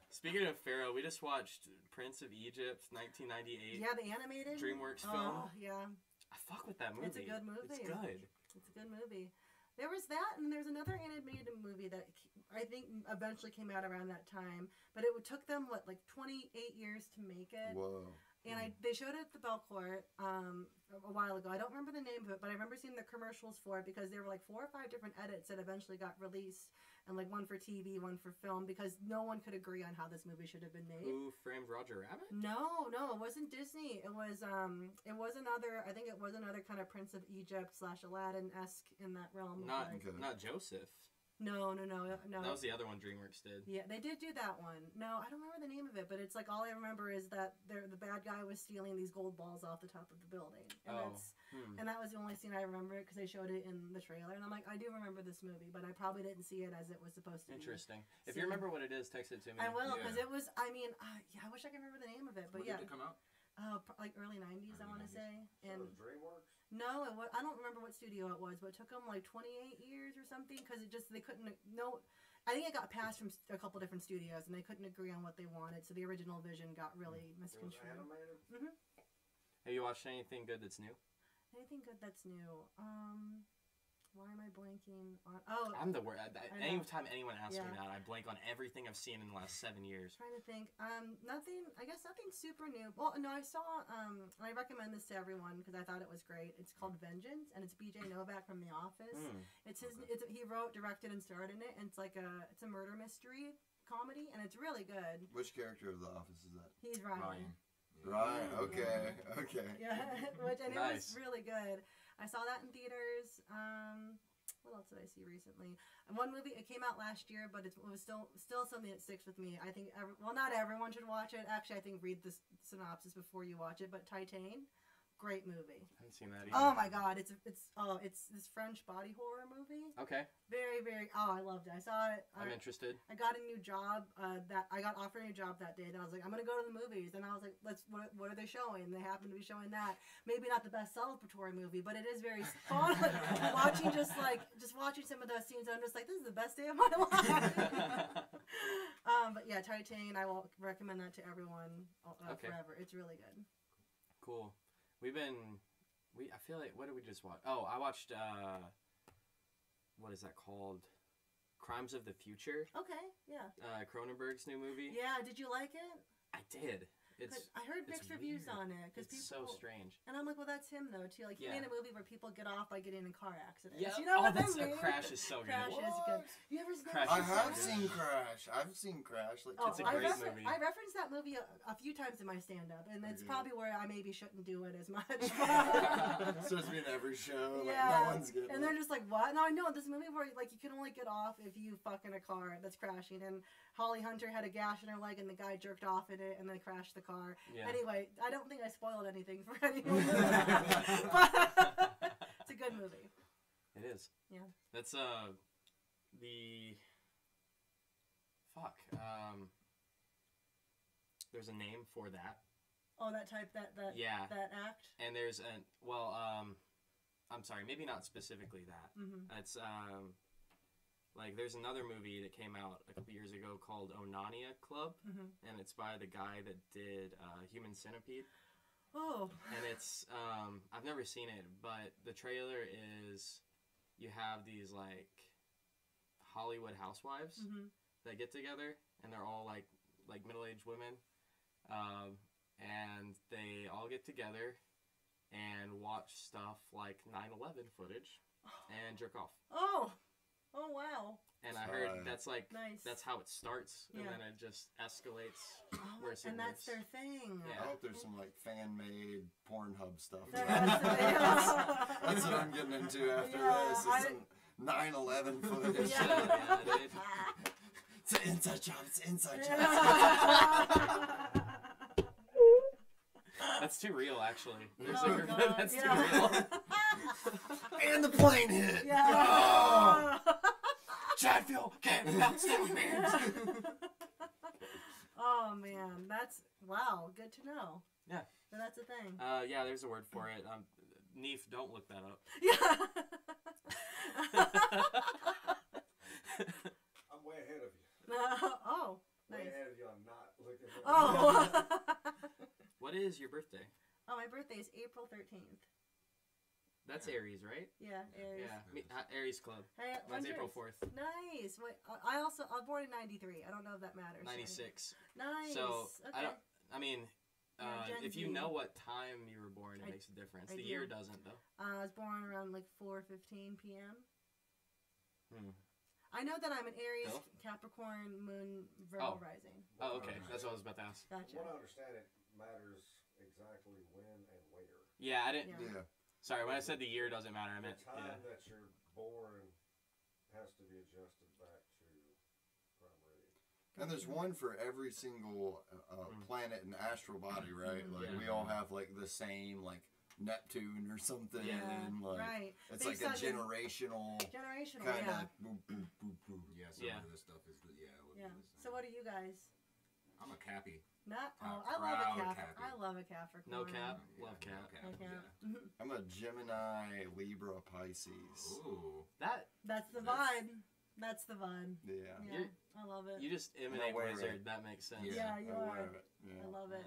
Speaker 2: Speaking of Pharaoh, we just watched Prince of Egypt, 1998.
Speaker 1: Yeah, the animated
Speaker 2: DreamWorks film.
Speaker 1: Oh, yeah.
Speaker 2: I fuck with that movie.
Speaker 1: It's a good movie.
Speaker 2: It's good.
Speaker 1: It's a good movie. There was that, and there's another animated movie that I think eventually came out around that time, but it took them, like 28 years to make it.
Speaker 3: Whoa.
Speaker 1: And they showed it at the Belcourt a while ago. I don't remember the name of it, but I remember seeing the commercials for it because there were like 4 or 5 different edits that eventually got released, and like one for TV, one for film, because no one could agree on how this movie should have been made.
Speaker 2: Who Framed Roger Rabbit?
Speaker 1: No, it wasn't Disney. It was another. I think it was another kind of Prince of Egypt / Aladdin-esque in that realm.
Speaker 2: Not Joseph.
Speaker 1: No.
Speaker 2: That was the other one DreamWorks did.
Speaker 1: Yeah, they did do that one. No, I don't remember the name of it, but it's like all I remember is that the bad guy was stealing these gold balls off the top of the building, and and that was the only scene I remember because they showed it in the trailer, and I'm like, I do remember this movie, but I probably didn't see it as it was supposed to.
Speaker 2: Interesting. If you remember what it is, text it to me.
Speaker 1: I will, because it was. I mean, I wish I could remember the name of it, but
Speaker 5: When did it come out?
Speaker 1: Like early '90s, I want to say. And
Speaker 4: So DreamWorks?
Speaker 1: no, I don't remember what studio it was, but it took them like 28 years or something because they couldn't. No, I think it got passed from a couple different studios and they couldn't agree on what they wanted, so the original vision got really misconstrued.
Speaker 4: It was animated?
Speaker 1: Mm-hmm.
Speaker 2: Have you watched anything good that's new?
Speaker 1: Anything good that's new? Why am I blanking on? Oh,
Speaker 2: I'm the worst. Anytime anyone asks me that, I blank on everything I've seen in the last 7 years.
Speaker 1: Trying to think. Nothing. I guess nothing super new. Well, no, I saw. I recommend this to everyone because I thought it was great. It's called Vengeance, and it's B.J. Novak from The Office. It's his. He wrote, directed, and starred in it. And it's a murder mystery comedy, and it's really good.
Speaker 3: Which character of The Office is that?
Speaker 1: He's Ryan.
Speaker 3: Right. Okay. Okay.
Speaker 1: Yeah. It was really good. I saw that in theaters. What else did I see recently? And one movie, it came out last year, but it was still something that sticks with me. I think, not everyone should watch it. Actually, I think read the synopsis before you watch it. But Titane, great movie.
Speaker 2: I haven't seen that either.
Speaker 1: Oh my god, it's this French body horror movie.
Speaker 2: Okay.
Speaker 1: Very, very. Oh, I loved it. I saw it.
Speaker 2: I'm interested.
Speaker 1: I got a new job. I got offered a new job that day. And I was like, I'm gonna go to the movies. And I was like, what are they showing? And they happen to be showing that. Maybe not the best celebratory movie, but it is very fun. watching some of those scenes. I'm just like, this is the best day of my life. But yeah, Titane. I will recommend that to everyone forever. It's really good.
Speaker 2: Cool. I feel like, what did we just watch? Oh, I watched, what is that called? Crimes of the Future.
Speaker 1: Okay, yeah.
Speaker 2: Cronenberg's new movie.
Speaker 1: Yeah, did you like it?
Speaker 2: I did.
Speaker 1: I heard mixed reviews on it.
Speaker 2: It's so strange.
Speaker 1: And I'm like, well, that's him, though, too. Like, he made a movie where people get off by getting in car accidents.
Speaker 2: Yeah.
Speaker 1: You know what I mean?
Speaker 2: Crash is so good.
Speaker 1: Crash is good. You ever seen
Speaker 2: Crash?
Speaker 3: I have seen Crash. I've seen Crash. Like,
Speaker 2: it's a great movie.
Speaker 1: I referenced that movie a few times in my stand-up, and it's probably where I maybe shouldn't do it as much.
Speaker 3: It's supposed to be in every show. Like, no one's getting
Speaker 1: and they're just like, what? No, I know this movie where like you can only get off if you fuck in a car that's crashing, and Holly Hunter had a gash in her leg, and the guy jerked off in it, and they crashed the car. Yeah. Anyway, I don't think I spoiled anything for anyone. But it's a good movie.
Speaker 2: It is.
Speaker 1: Yeah.
Speaker 2: That's there's a name for that.
Speaker 1: Oh, that act.
Speaker 2: And there's I'm sorry, maybe not specifically that. It's like there's another movie that came out a couple years ago called Onania Club, and it's by the guy that did Human Centipede.
Speaker 1: Oh.
Speaker 2: And it's I've never seen it, but the trailer is you have these like Hollywood housewives that get together, and they're all like middle-aged women, and they all get together and watch stuff like 9/11 footage and jerk off.
Speaker 1: Oh wow!
Speaker 2: And I heard that's like
Speaker 1: nice.
Speaker 2: That's how it starts, and then it just escalates.
Speaker 1: And that's their thing.
Speaker 2: Yeah.
Speaker 3: I hope there's some like fan-made Pornhub stuff.
Speaker 1: That's
Speaker 3: what I'm getting into after this. Is some 9/11 footage.
Speaker 2: Yeah, dude.
Speaker 3: It's an inside job. It's an inside job.
Speaker 2: That's too real, actually. That's too real.
Speaker 3: And the plane hit.
Speaker 1: Yeah.
Speaker 3: Oh!
Speaker 2: Chadfield can't bounce down beers.
Speaker 1: Oh man, that's wow. Good to know.
Speaker 2: Yeah.
Speaker 1: So that's a thing.
Speaker 2: Yeah, there's a word for it. Neef, don't look that up.
Speaker 1: Yeah.
Speaker 4: I'm way ahead of you.
Speaker 1: Oh, nice.
Speaker 4: Way ahead of you. I'm not looking at
Speaker 1: Oh.
Speaker 2: What is your birthday?
Speaker 1: Oh, my birthday is April 13th.
Speaker 2: That's Aries, right?
Speaker 1: Yeah, Aries.
Speaker 2: Yeah, Aries Club.
Speaker 1: Hey,
Speaker 2: mine's April 4th.
Speaker 1: Nice. Wait, I was born in 93. I don't know if that matters.
Speaker 2: 96.
Speaker 1: Nice.
Speaker 2: So,
Speaker 1: okay.
Speaker 2: If you know what time you were born, it makes a difference. The year doesn't, though.
Speaker 1: I was born around like 4:15 p.m. I know that I'm an Aries, Capricorn, Moon, Virgo rising.
Speaker 2: Oh, okay. That's what I was about to ask.
Speaker 1: Gotcha.
Speaker 4: What I understand, it matters exactly when and where.
Speaker 2: Yeah, I didn't.
Speaker 3: Yeah.
Speaker 2: Sorry, when I said the year doesn't matter, I meant
Speaker 4: the time that you're born has to be adjusted back to primary.
Speaker 3: And there's one for every single planet and astral body, right? Like we all have like the same like Neptune or something, and like it's like a generational kind of boop, boop, boop, boop.
Speaker 5: Yeah, some of this stuff is
Speaker 1: So what are you guys?
Speaker 5: I'm a Cappy.
Speaker 1: I love a Cap. I love a Capricorn.
Speaker 2: No Cap, love Cap.
Speaker 1: No Cap.
Speaker 3: I'm a Gemini, Libra, Pisces.
Speaker 5: Ooh.
Speaker 1: That's the vibe. That's the vibe.
Speaker 3: Yeah.
Speaker 1: I love it.
Speaker 2: You just emanate wizard. That makes sense.
Speaker 1: Yeah, you are.
Speaker 3: Yeah.
Speaker 1: I love it.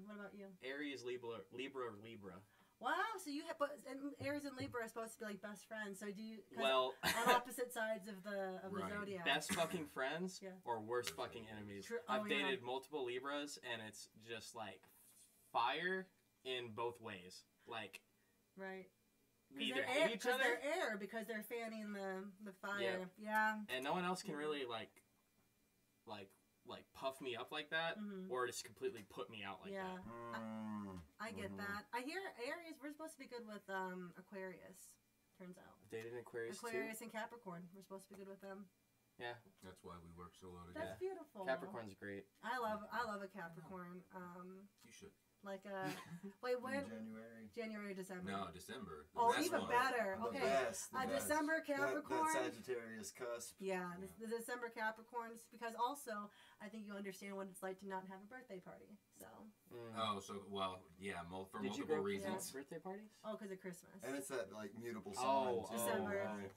Speaker 1: What about you?
Speaker 2: Aries, Libra, Libra.
Speaker 1: Wow, so you have, but Aries and Libra are supposed to be like best friends. So do you?
Speaker 2: Well,
Speaker 1: on opposite sides of the zodiac.
Speaker 2: Best fucking friends or worst fucking enemies. I've dated multiple Libras, and it's just like fire in both ways. Like, we either hate each other.
Speaker 1: They're air because they're fanning the fire. Yeah.
Speaker 2: And no one else can really like puff me up like that, or just completely put me out like that.
Speaker 1: I get that. I hear Aries. We're supposed to be good with Aquarius. Turns out.
Speaker 2: Dated an Aquarius too.
Speaker 1: And Capricorn. We're supposed to be good with them.
Speaker 2: Yeah.
Speaker 5: That's why we work so well together.
Speaker 1: That's beautiful.
Speaker 2: Capricorn's great.
Speaker 1: I love a Capricorn.
Speaker 5: You should.
Speaker 1: Like wait, when?
Speaker 3: January,
Speaker 1: December.
Speaker 5: No, December.
Speaker 1: Even better. Okay.
Speaker 3: The best.
Speaker 1: December Capricorn.
Speaker 3: That Sagittarius cusp.
Speaker 1: Yeah, the December Capricorns, because also I think you understand what it's like to not have a birthday party. So.
Speaker 5: Oh, so for
Speaker 2: Did
Speaker 5: multiple reasons.
Speaker 2: Birthday parties?
Speaker 1: Oh, because of Christmas.
Speaker 3: And it's that like mutable sign.
Speaker 1: December.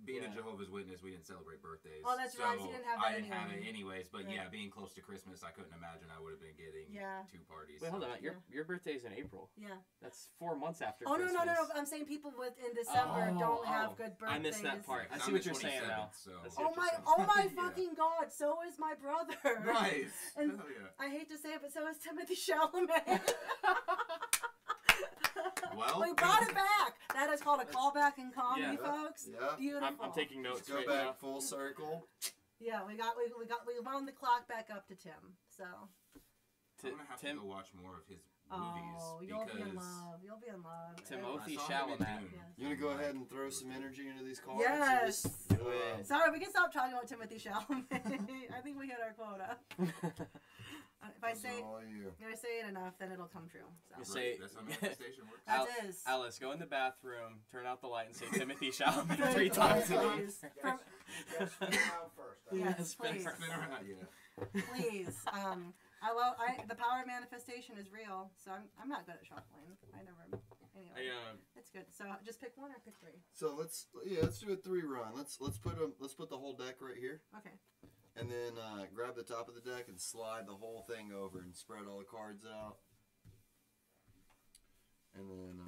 Speaker 5: Being a Jehovah's Witness, we didn't celebrate birthdays.
Speaker 1: Oh, that's right. So you didn't have that.
Speaker 5: I didn't have it anyways, but being close to Christmas, I couldn't imagine I would have been getting 2 parties.
Speaker 2: Wait, hold on. Your birthday's in April. Yeah. That's 4 months after.
Speaker 1: Christmas. No. I'm saying people in December don't have good birthdays.
Speaker 2: I missed that part. I see what you're saying now.
Speaker 5: So.
Speaker 1: Oh my fucking God! So is my brother.
Speaker 5: Nice.
Speaker 1: And I hate to say it, but so is Timothy Chalamet.
Speaker 5: Well,
Speaker 1: we brought it back. That is called a callback in comedy, folks.
Speaker 3: Yeah.
Speaker 1: Beautiful.
Speaker 2: I'm taking notes.
Speaker 3: Let's go back full circle.
Speaker 1: Yeah, we wound the clock back up to Tim. So.
Speaker 5: I'm gonna have to go watch more of his movies.
Speaker 1: Oh, you'll be in love. You'll be in love.
Speaker 2: Timothy Chalamet.
Speaker 3: You gonna go ahead and throw some energy into these cards?
Speaker 1: Yes.
Speaker 3: Do it.
Speaker 1: Sorry, we can stop talking about Timothy Chalamet. I think we hit our quota. If I say it enough, then it'll come true. So.
Speaker 2: You say
Speaker 5: that's how manifestation works.
Speaker 1: That is.
Speaker 2: Alice, go in the bathroom, turn out the light, and say Timothy Chalamet 3 times.
Speaker 1: Please.
Speaker 4: Spin around first.
Speaker 1: Yes, please.
Speaker 5: Spin around,
Speaker 1: Please. The power of manifestation is real, so I'm not good at shuffling. I never. Anyway, it's good. So just pick one or pick 3.
Speaker 3: So let's do a 3 run. Let's put the whole deck right here.
Speaker 1: Okay.
Speaker 3: And then grab the top of the deck and slide the whole thing over and spread all the cards out. And then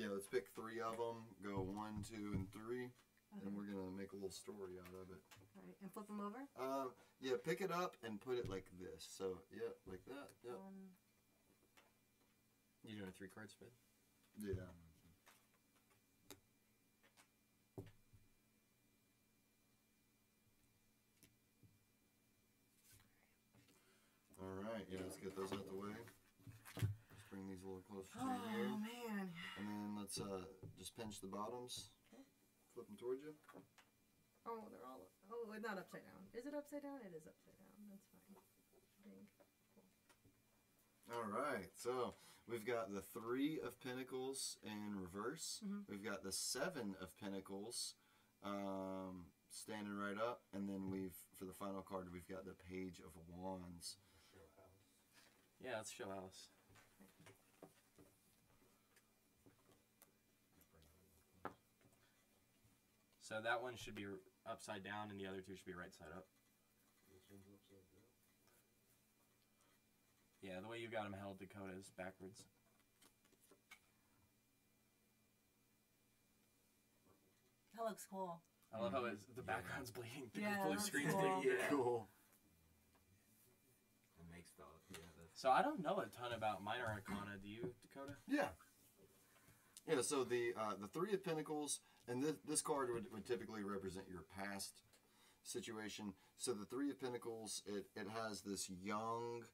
Speaker 3: let's pick 3 of them. Go 1, 2, and 3. Okay. And we're gonna make a little story out of it.
Speaker 1: All right, and flip them over.
Speaker 3: Pick it up and put it like this. So like that. Yep.
Speaker 2: You doing a 3-card spin?
Speaker 3: Yeah. All right. Yeah, let's get those out the way. Let's bring these a little closer to here.
Speaker 1: Oh man.
Speaker 3: And then let's just pinch the bottoms.
Speaker 1: Okay.
Speaker 3: Flip them towards you.
Speaker 1: Oh, they're all. Oh, it's not upside down. Is it upside down? It is upside down. That's fine.
Speaker 3: All right. So we've got the 3 of Pentacles in reverse. We've got the 7 of Pentacles standing right up, and then for the final card we've got the Page of Wands.
Speaker 2: Yeah, let's show Alice. So that one should be upside down, and the other 2 should be right side up. Yeah, the way you got them held, Dakota, is backwards.
Speaker 1: That looks cool.
Speaker 2: I love how the background's bleeding through the blue screen
Speaker 1: cool.
Speaker 2: thing. Yeah. Cool.
Speaker 5: It makes the
Speaker 2: So I don't know a ton about minor arcana. Do you, Dakota?
Speaker 3: Yeah. Yeah. So the 3 of Pentacles, and this card would typically represent your past situation. So the 3 of Pentacles, it has this young,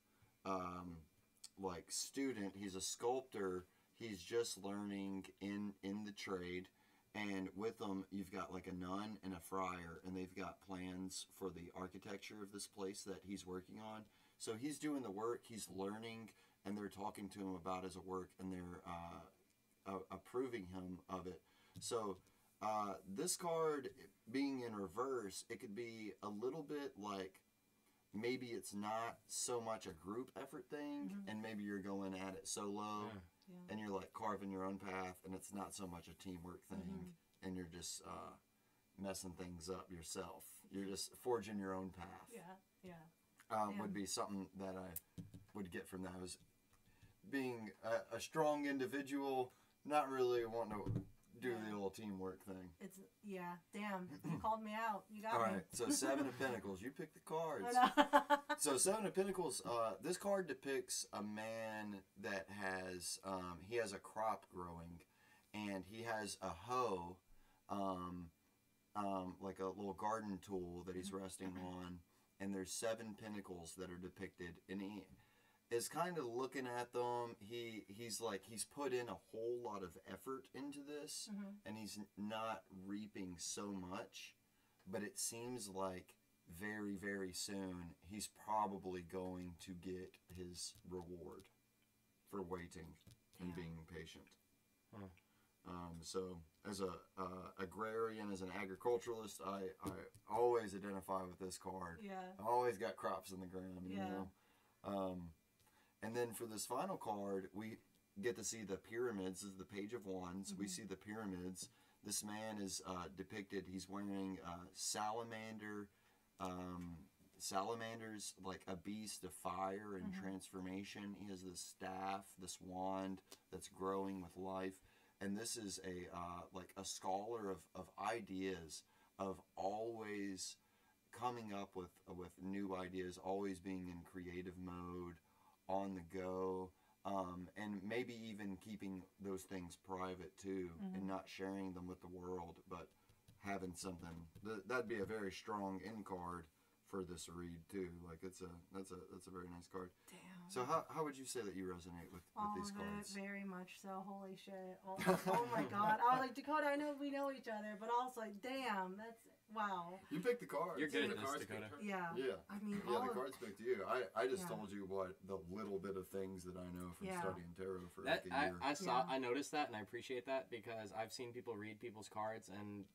Speaker 3: student. He's a sculptor. He's just learning in the trade, and with them you've got like a nun and a friar, and they've got plans for the architecture of this place that he's working on. So he's doing the work, he's learning, and they're talking to him about his work, and they're approving him of it. So this card being in reverse, it could be a little bit like maybe it's not so much a group effort thing, and maybe you're going at it solo, and you're like carving your own path, and it's not so much a teamwork thing, and you're just messing things up yourself. You're just forging your own path. Would be something that I would get from that. Was being a strong individual, not really wanting to do the old teamwork thing.
Speaker 1: It's damn. You called me out. You got me.
Speaker 3: All right, so Seven of Pentacles. You pick the cards. So Seven of Pentacles. This card depicts a man that has he has a crop growing, and he has a hoe, like a little garden tool that he's resting on. And there's 7 pentacles that are depicted, and he is kind of looking at them. He's put in a whole lot of effort into this, and he's not reaping so much, but it seems like very, very soon he's probably going to get his reward for waiting and being patient. So as a agrarian, as an agriculturalist, I always identify with this card. I always got crops in the ground, you know. And then for this final card, we get to see the pyramids. This is the Page of Wands. We see the pyramids. This man is depicted. He's wearing salamanders, like a beast of fire and transformation. He has this staff, this wand that's growing with life. And this is a scholar of ideas, of always coming up with new ideas, always being in creative mode, on the go, and maybe even keeping those things private too, and not sharing them with the world, but having something that'd be a very strong end card for this read too. Like that's a very nice card.
Speaker 1: Damn.
Speaker 3: So how would you say that you resonate with these cards?
Speaker 1: Very much so. Holy shit. Oh my god. I was like, Dakota, I know we know each other, but also like, damn, that's wow.
Speaker 3: You picked the cards.
Speaker 2: You're good at this, Dakota.
Speaker 1: Yeah.
Speaker 3: I mean, the cards picked you. I just told you what the little bit of things that I know from studying tarot for like a year.
Speaker 2: I noticed that, and I appreciate that, because I've seen people read people's cards and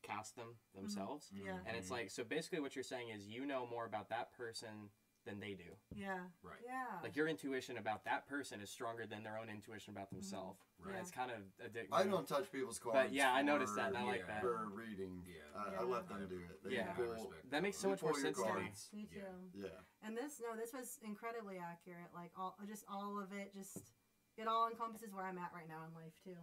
Speaker 2: cast them themselves. And it's like, so basically what you're saying is you know more about that person than they do.
Speaker 5: Right.
Speaker 2: Like your intuition about that person is stronger than their own intuition about themselves.
Speaker 5: Right.
Speaker 2: It's kind of addictive.
Speaker 3: I don't touch people's cards.
Speaker 2: But I noticed that, and I like that.
Speaker 3: For reading, I let them do it.
Speaker 2: That makes so much more sense to me.
Speaker 1: Me too.
Speaker 3: Yeah.
Speaker 1: And this was incredibly accurate. Like all of it, it all encompasses where I'm at right now in life too.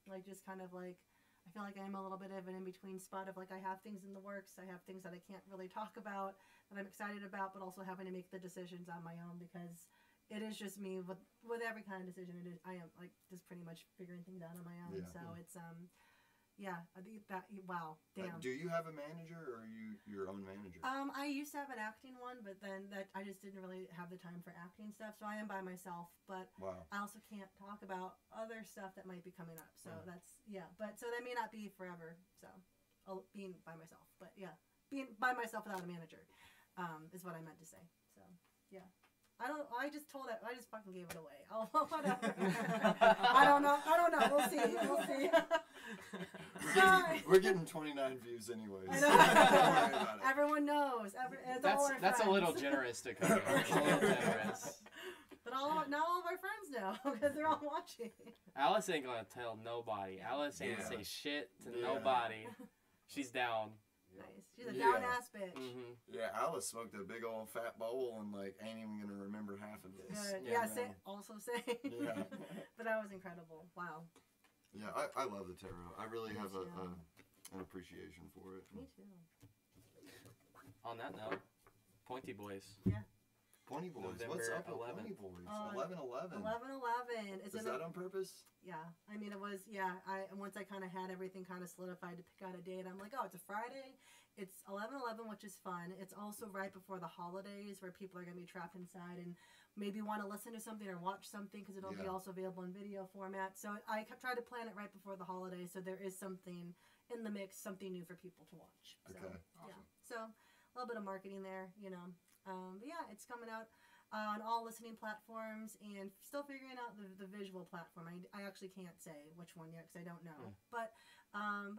Speaker 1: Like just kind of like, I feel like I'm a little bit of an in-between spot of like I have things in the works, I have things that I can't really talk about that I'm excited about, but also having to make the decisions on my own, because it is just me with every kind of decision. It is, I am like just pretty much figuring things out on my own. So it's I think that, wow, damn.
Speaker 3: Do you have a manager, or are you your own manager?
Speaker 1: I used to have an acting one, but then I just didn't really have the time for acting stuff, so I am by myself. But I also can't talk about other stuff that might be coming up. So that's but so that may not be forever. So being by myself, but being by myself without a manager is what I meant to say. So I just fucking gave it away. Oh, whatever. I don't know. We'll see.
Speaker 3: We're getting 29 views anyways.
Speaker 1: I know. Everyone knows.
Speaker 2: That's a little generous, Dakota. A little generous.
Speaker 1: But not all of our friends know, because they're all watching.
Speaker 2: Alice ain't gonna tell nobody. Alice ain't say shit to nobody. She's down.
Speaker 1: Nice. She's a down ass bitch.
Speaker 3: Yeah, Alice smoked a big old fat bowl and like ain't even gonna remember half of this.
Speaker 1: Good. Also say. But that was incredible. Wow.
Speaker 3: Yeah, I love the tarot. I really have an appreciation for it.
Speaker 1: Me too.
Speaker 2: On that note, Pointy Boys.
Speaker 1: Yeah.
Speaker 3: Pointy Boys. What's up with Pointy Boys? 11/11.
Speaker 1: 11/11.
Speaker 3: Is that on purpose?
Speaker 1: Yeah. I mean, it was. Yeah. Once I kind of had everything kind of solidified to pick out a date, I'm like, oh, it's a Friday. It's 11/11, which is fun. It's also right before the holidays, where people are gonna be trapped inside and maybe want to listen to something or watch something because it'll be also available in video format. So I try to plan it right before the holidays, so there is something in the mix, something new for people to watch. So,
Speaker 3: Okay.
Speaker 1: Awesome. Yeah. So a little bit of marketing there, you know. But yeah, it's coming out on all listening platforms and still figuring out the visual platform. I actually can't say which one yet because I don't know. But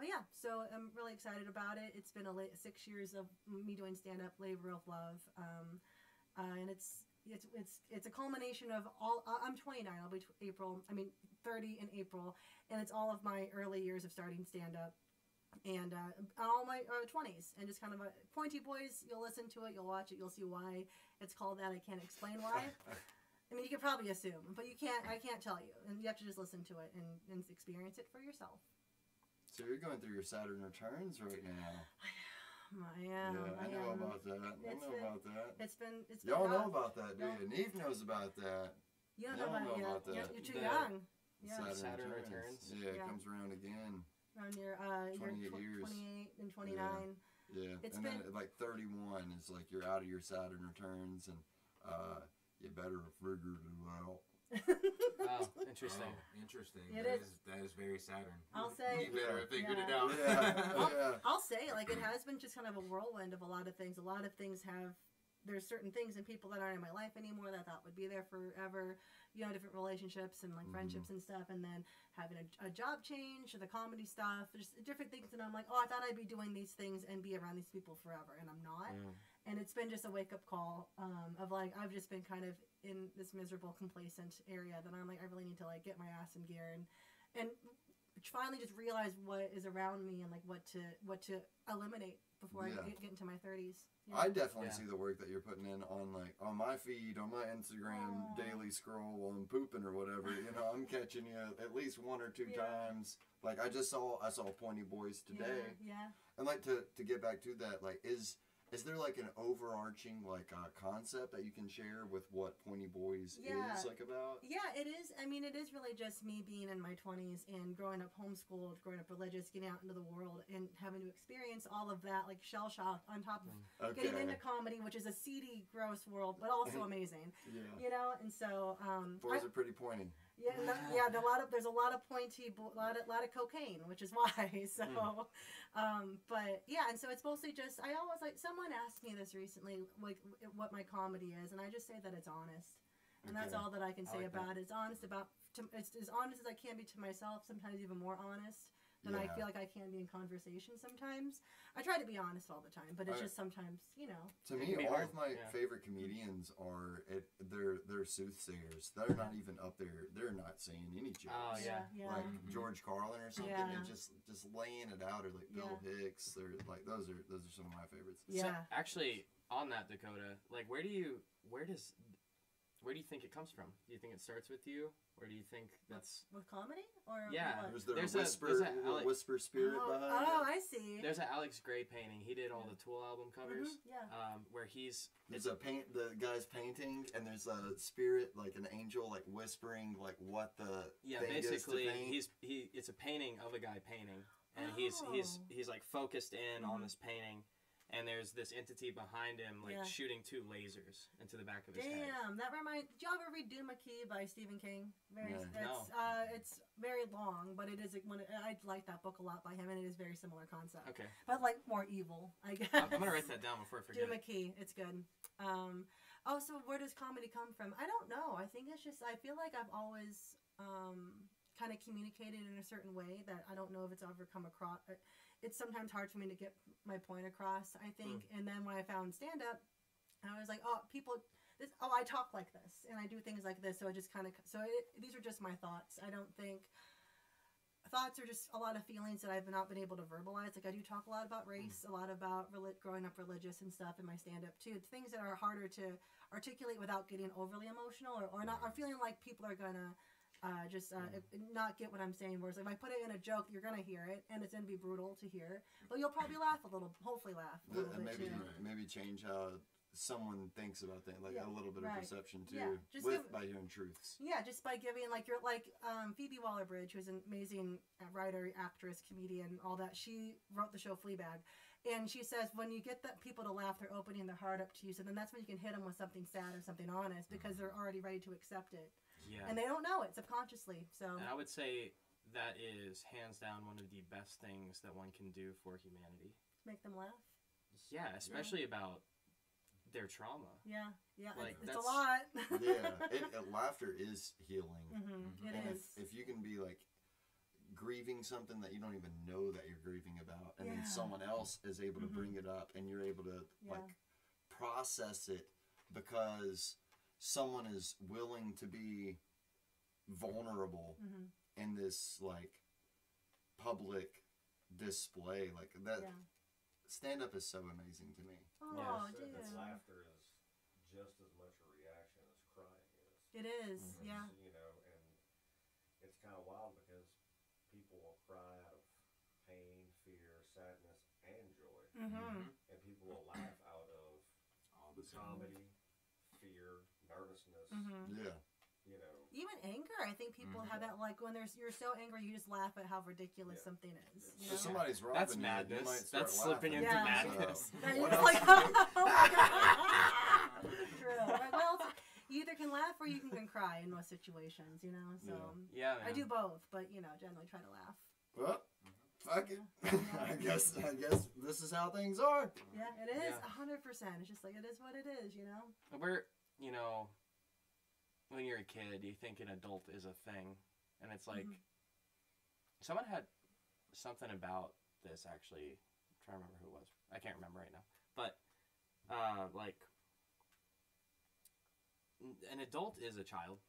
Speaker 1: yeah, so I'm really excited about it. It's been 6 years of me doing stand-up, labor of love, and it's a culmination of all. I'm 29. I'll be 30 in April, and it's all of my early years of starting stand-up. And all my 20s, and just kind of a Pointy Boys. You'll listen to it, you'll watch it, you'll see why it's called that. I can't explain why. I mean, you can probably assume, but you can't. I can't tell you, and you have to just listen to it and experience it for yourself.
Speaker 3: So you're going through your Saturn returns right now.
Speaker 1: I am.
Speaker 3: I know about that. It's been
Speaker 1: Y'all
Speaker 3: know about that, do you? Neve knows about that.
Speaker 1: You don't know about that. You're too young. Yeah.
Speaker 2: Saturn returns.
Speaker 3: Yeah, it comes around again.
Speaker 1: Around your
Speaker 3: 28 years.
Speaker 1: 28 and 29.
Speaker 3: Yeah. And then like 31 is like you're out of your Saturn returns, and you better have figured it out.
Speaker 2: Oh, interesting.
Speaker 5: Interesting.
Speaker 1: That
Speaker 5: is very Saturn.
Speaker 1: I'll say.
Speaker 5: You better have figured it out.
Speaker 1: I'll say, like, it has been just kind of a whirlwind of a lot of things. A lot of things there's certain things and people that aren't in my life anymore that I thought would be there forever. You know, different relationships and like friendships and stuff, and then having a job change or the comedy stuff, just different things. And I'm like, oh, I thought I'd be doing these things and be around these people forever, and I'm not. And it's been just a wake up call of like I've just been kind of in this miserable, complacent area that I'm like I really need to like get my ass in gear and finally just realize what is around me and like what to eliminate before I get into my 30s. Yeah.
Speaker 3: I definitely see the work that you're putting in on my feed, on my Instagram daily scroll while I'm pooping or whatever. You know, I'm catching you at least 1 or 2 times. Like I saw Pointy Boys today.
Speaker 1: Yeah.
Speaker 3: And like to get back to that, like is there like an overarching like concept that you can share with what Pointy Boys is like about?
Speaker 1: Yeah, it is. I mean, it is really just me being in my 20s and growing up homeschooled, growing up religious, getting out into the world and having to experience all of that, like shell shock on top of getting into comedy, which is a seedy, gross world, but also amazing. You know, and so
Speaker 3: boys are pretty pointy.
Speaker 1: Yeah, there's a lot of pointy, lot of cocaine, which is why. So, but yeah, and so it's mostly just I always like someone asked me this recently, like what my comedy is, and I just say that it's honest, and that's all that I can say about it. It's honest it's as honest as I can be to myself. Sometimes even more honest than I feel like I can be in conversation. Sometimes I try to be honest all the time, but it's just sometimes
Speaker 3: To me, all of my favorite comedians they're soothsayers. They're not even up there. They're not saying any jokes.
Speaker 2: Oh yeah.
Speaker 3: Like George Carlin or something, and just laying it out, or like Bill Hicks. They're like those are some of my favorites.
Speaker 2: Yeah. So, actually, on that, Dakota, like where do you think it comes from? Do you think it starts with you, or do you think that's
Speaker 1: with comedy or
Speaker 3: there's a whisper spirit behind it?
Speaker 1: Oh, I see.
Speaker 2: There's an Alex Gray painting. He did all the Tool album covers. Where
Speaker 3: there's the guy's painting, and there's a spirit like an angel like whispering like what the thing
Speaker 2: basically
Speaker 3: is to paint.
Speaker 2: it's a painting of a guy painting, and he's like focused in on this painting. And there's this entity behind him, like shooting 2 lasers into the back of his head.
Speaker 1: Damn, that reminds. Did you ever read Dune McKee by Stephen King?
Speaker 2: No.
Speaker 1: It's very long, but it is I like that book a lot by him, and it is very similar concept.
Speaker 2: Okay.
Speaker 1: But like more evil, I guess.
Speaker 2: I'm gonna write that down before I forget.
Speaker 1: Dune McKee, it's good. So where does comedy come from? I don't know. I think it's just I feel like I've always kind of communicated in a certain way that I don't know if it's ever come across. It's sometimes hard for me to get my point across, I think. And then when I found stand-up, I was like, I talk like this, and I do things like this, so it just kind of, these are just my thoughts. I don't think, thoughts are just a lot of feelings that I've not been able to verbalize. Like, I do talk a lot about race, a lot about growing up religious and stuff in my stand-up, too. Things that are harder to articulate without getting overly emotional, or not, or feeling like people are gonna not get what I'm saying. Whereas if I put it in a joke, you're gonna hear it, and it's gonna be brutal to hear. But you'll probably laugh a little. Hopefully, laugh a little bit too.
Speaker 3: Maybe change how someone thinks about things, like a little bit of perception too, by hearing truths.
Speaker 1: Yeah, just by giving Phoebe Waller-Bridge, who's an amazing writer, actress, comedian, all that. She wrote the show Fleabag. And she says when you get the people to laugh, they're opening their heart up to you. So then that's when you can hit them with something sad or something honest because they're already ready to accept it.
Speaker 2: Yeah.
Speaker 1: And they don't know it subconsciously. So.
Speaker 2: And I would say that is hands down one of the best things that one can do for humanity.
Speaker 1: Make them laugh.
Speaker 2: Yeah, especially about their trauma.
Speaker 1: Yeah,
Speaker 2: like,
Speaker 1: it's a lot.
Speaker 3: Laughter is healing.
Speaker 1: It is.
Speaker 3: If you can be like grieving something that you don't even know that you're grieving about, and then someone else is able to bring it up, and you're able to like process it because someone is willing to be vulnerable in this like public display like that. Stand-up is so amazing to me.
Speaker 1: Oh,
Speaker 4: yes,
Speaker 1: dude.
Speaker 4: Laughter is just as much a reaction as crying is.
Speaker 1: It is, yeah.
Speaker 4: You know, and it's kind of wild because people will cry out of pain, fear, sadness, and joy. And people will laugh out of
Speaker 5: all the
Speaker 4: comedy, fear, nervousness.
Speaker 3: Yeah.
Speaker 4: You know,
Speaker 1: even anger. I think people have that, like when you're so angry, you just laugh at how ridiculous something is. You know?
Speaker 3: If somebody's robbing
Speaker 2: That's
Speaker 3: you,
Speaker 2: madness.
Speaker 3: you might start
Speaker 2: That's slipping
Speaker 3: laughing.
Speaker 2: into madness.
Speaker 1: So, you're just like, oh my god. True. Well, you either can laugh or you can cry in most situations. You know, so
Speaker 2: yeah, man.
Speaker 1: I do both, but generally try to laugh.
Speaker 3: Well, fuck it. I guess this is how things are.
Speaker 1: Yeah, it is 100%. It's just like it is what it is. You know.
Speaker 2: When you're a kid, you think an adult is a thing, and it's like someone had something about this actually. I'm trying to remember who it was. I can't remember right now, but like an adult is a child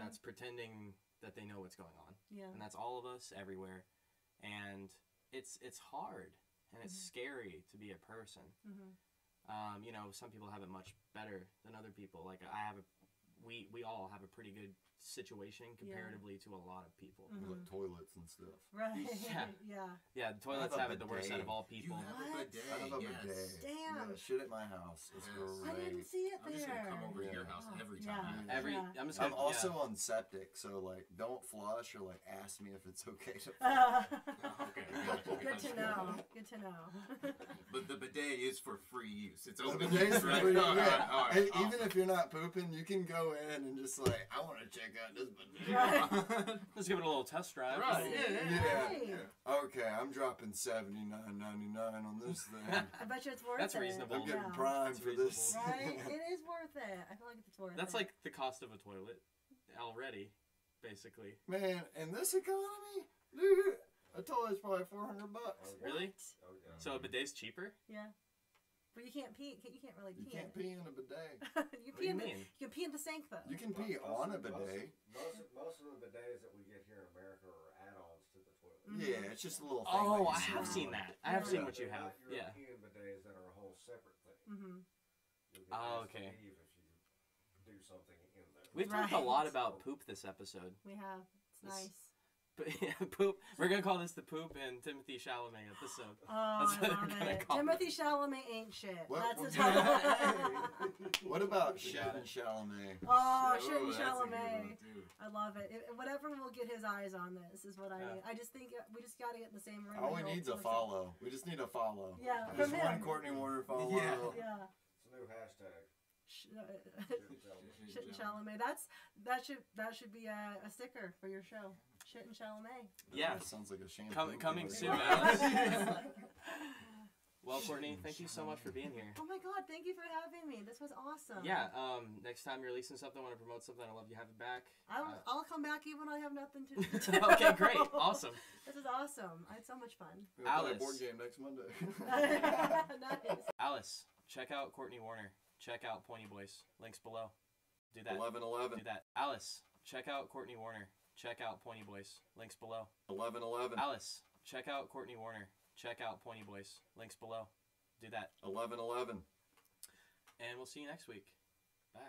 Speaker 2: that's pretending that they know what's going on, and that's all of us everywhere, and it's hard and it's scary to be a person. Some people have it much better than other people. Like we all have a pretty good situation comparatively to a lot of people.
Speaker 3: Like toilets and stuff.
Speaker 1: Right.
Speaker 2: Yeah, the toilets have it the worst out of all people.
Speaker 3: I have a bidet.
Speaker 1: Damn.
Speaker 3: Yeah, shit at my house. It's great.
Speaker 1: I didn't see it there.
Speaker 5: I'm just gonna come over to your house every time.
Speaker 3: I'm also on septic, so like don't flush or like ask me if it's okay to
Speaker 5: Okay.
Speaker 1: Good to know. Good to know.
Speaker 5: But the bidet is for free use. It's
Speaker 3: the
Speaker 5: open.
Speaker 3: bidet's for
Speaker 5: right?
Speaker 3: free.
Speaker 5: All right,
Speaker 3: And even if you're not pooping, you can go in and just like, I want to check out this bidet.
Speaker 1: Right.
Speaker 2: Let's give it a little test drive.
Speaker 5: Right.
Speaker 3: Yeah. Okay, I'm dropping $79.99 on this thing.
Speaker 1: I bet you it's worth it.
Speaker 2: That's reasonable.
Speaker 3: I'm getting primed for this.
Speaker 1: Right? It is worth it. I feel like it's worth it.
Speaker 2: That's like the cost of a toilet already, basically.
Speaker 3: Man, in this economy, dude, a toilet's probably $400.
Speaker 2: Really?
Speaker 4: Oh, yeah.
Speaker 2: So a bidet's cheaper?
Speaker 1: Yeah. But you can't pee. You can't really pee.
Speaker 3: You can't pee in a bidet.
Speaker 1: You
Speaker 2: What do you
Speaker 1: pee
Speaker 2: mean?
Speaker 1: You can pee in the sink though.
Speaker 3: You can pee on a bidet.
Speaker 4: Most of the bidets that we get here in America are add-ons to the toilet.
Speaker 3: Yeah, it's just a little thing.
Speaker 2: Oh,
Speaker 3: that
Speaker 2: I
Speaker 3: you
Speaker 2: have
Speaker 3: sit
Speaker 2: seen
Speaker 3: on.
Speaker 2: that. I have seen what you
Speaker 4: They're
Speaker 2: have.
Speaker 4: not
Speaker 2: Yeah.
Speaker 4: European bidets that are a whole separate thing. You'll get
Speaker 2: Oh,
Speaker 4: asked to
Speaker 2: okay.
Speaker 4: leave if you do something in there.
Speaker 2: We've talked a lot
Speaker 1: Right.
Speaker 2: about poop this episode.
Speaker 1: We have. It's nice.
Speaker 2: But yeah, poop. We're gonna call this the Poop and Timothy Chalamet episode.
Speaker 1: Oh,
Speaker 2: That's what
Speaker 1: I
Speaker 2: they're
Speaker 1: love
Speaker 2: gonna
Speaker 1: it.
Speaker 2: call
Speaker 1: Timothy Chalamet ain't shit.
Speaker 3: What-
Speaker 1: That's the
Speaker 3: what-
Speaker 1: title.
Speaker 3: What about Shit and Chalamet?
Speaker 1: Oh, shit and
Speaker 5: that's a good one,
Speaker 1: Chalamet.
Speaker 5: too.
Speaker 1: I love it. Whatever will get his eyes on this is what I need. I just think we just got to get in the same room.
Speaker 3: All we
Speaker 1: and
Speaker 3: need's a
Speaker 1: listen.
Speaker 3: follow. We just need a follow.
Speaker 1: Yeah,
Speaker 3: Just
Speaker 1: from
Speaker 3: one
Speaker 1: him.
Speaker 3: Cortney Warner follow.
Speaker 5: Yeah.
Speaker 1: Yeah.
Speaker 4: It's a new hashtag.
Speaker 1: Shit and Chalamet. That should be a sticker for your show. Shit and Chalamet.
Speaker 2: Yeah.
Speaker 3: That sounds like a shampoo.
Speaker 2: Coming soon,
Speaker 3: Alex.
Speaker 2: Alex. Well, Courtney, thank you so much for being here.
Speaker 1: Oh my God! Thank you for having me. This was awesome.
Speaker 2: Yeah. Next time you're releasing something, want to promote something, I'd love you have it back.
Speaker 1: I'll come back even when I have nothing to do.
Speaker 2: Okay, great, awesome.
Speaker 1: This is awesome. I had so much fun.
Speaker 3: We're gonna play
Speaker 2: Alice.
Speaker 3: a board game next Monday.
Speaker 1: Nice.
Speaker 2: Alice, check out Cortney Warner. Check out Pointy Boys. Links below. Do that.
Speaker 3: 11-11.
Speaker 2: Do that. Alice, check out Cortney Warner. Check out Pointy Boys. Links below.
Speaker 3: 11-11.
Speaker 2: Alice, check out Cortney Warner. Check out Pointy Boys. Links below. Do that.
Speaker 3: 11-11.
Speaker 2: And we'll see you next week. Bye.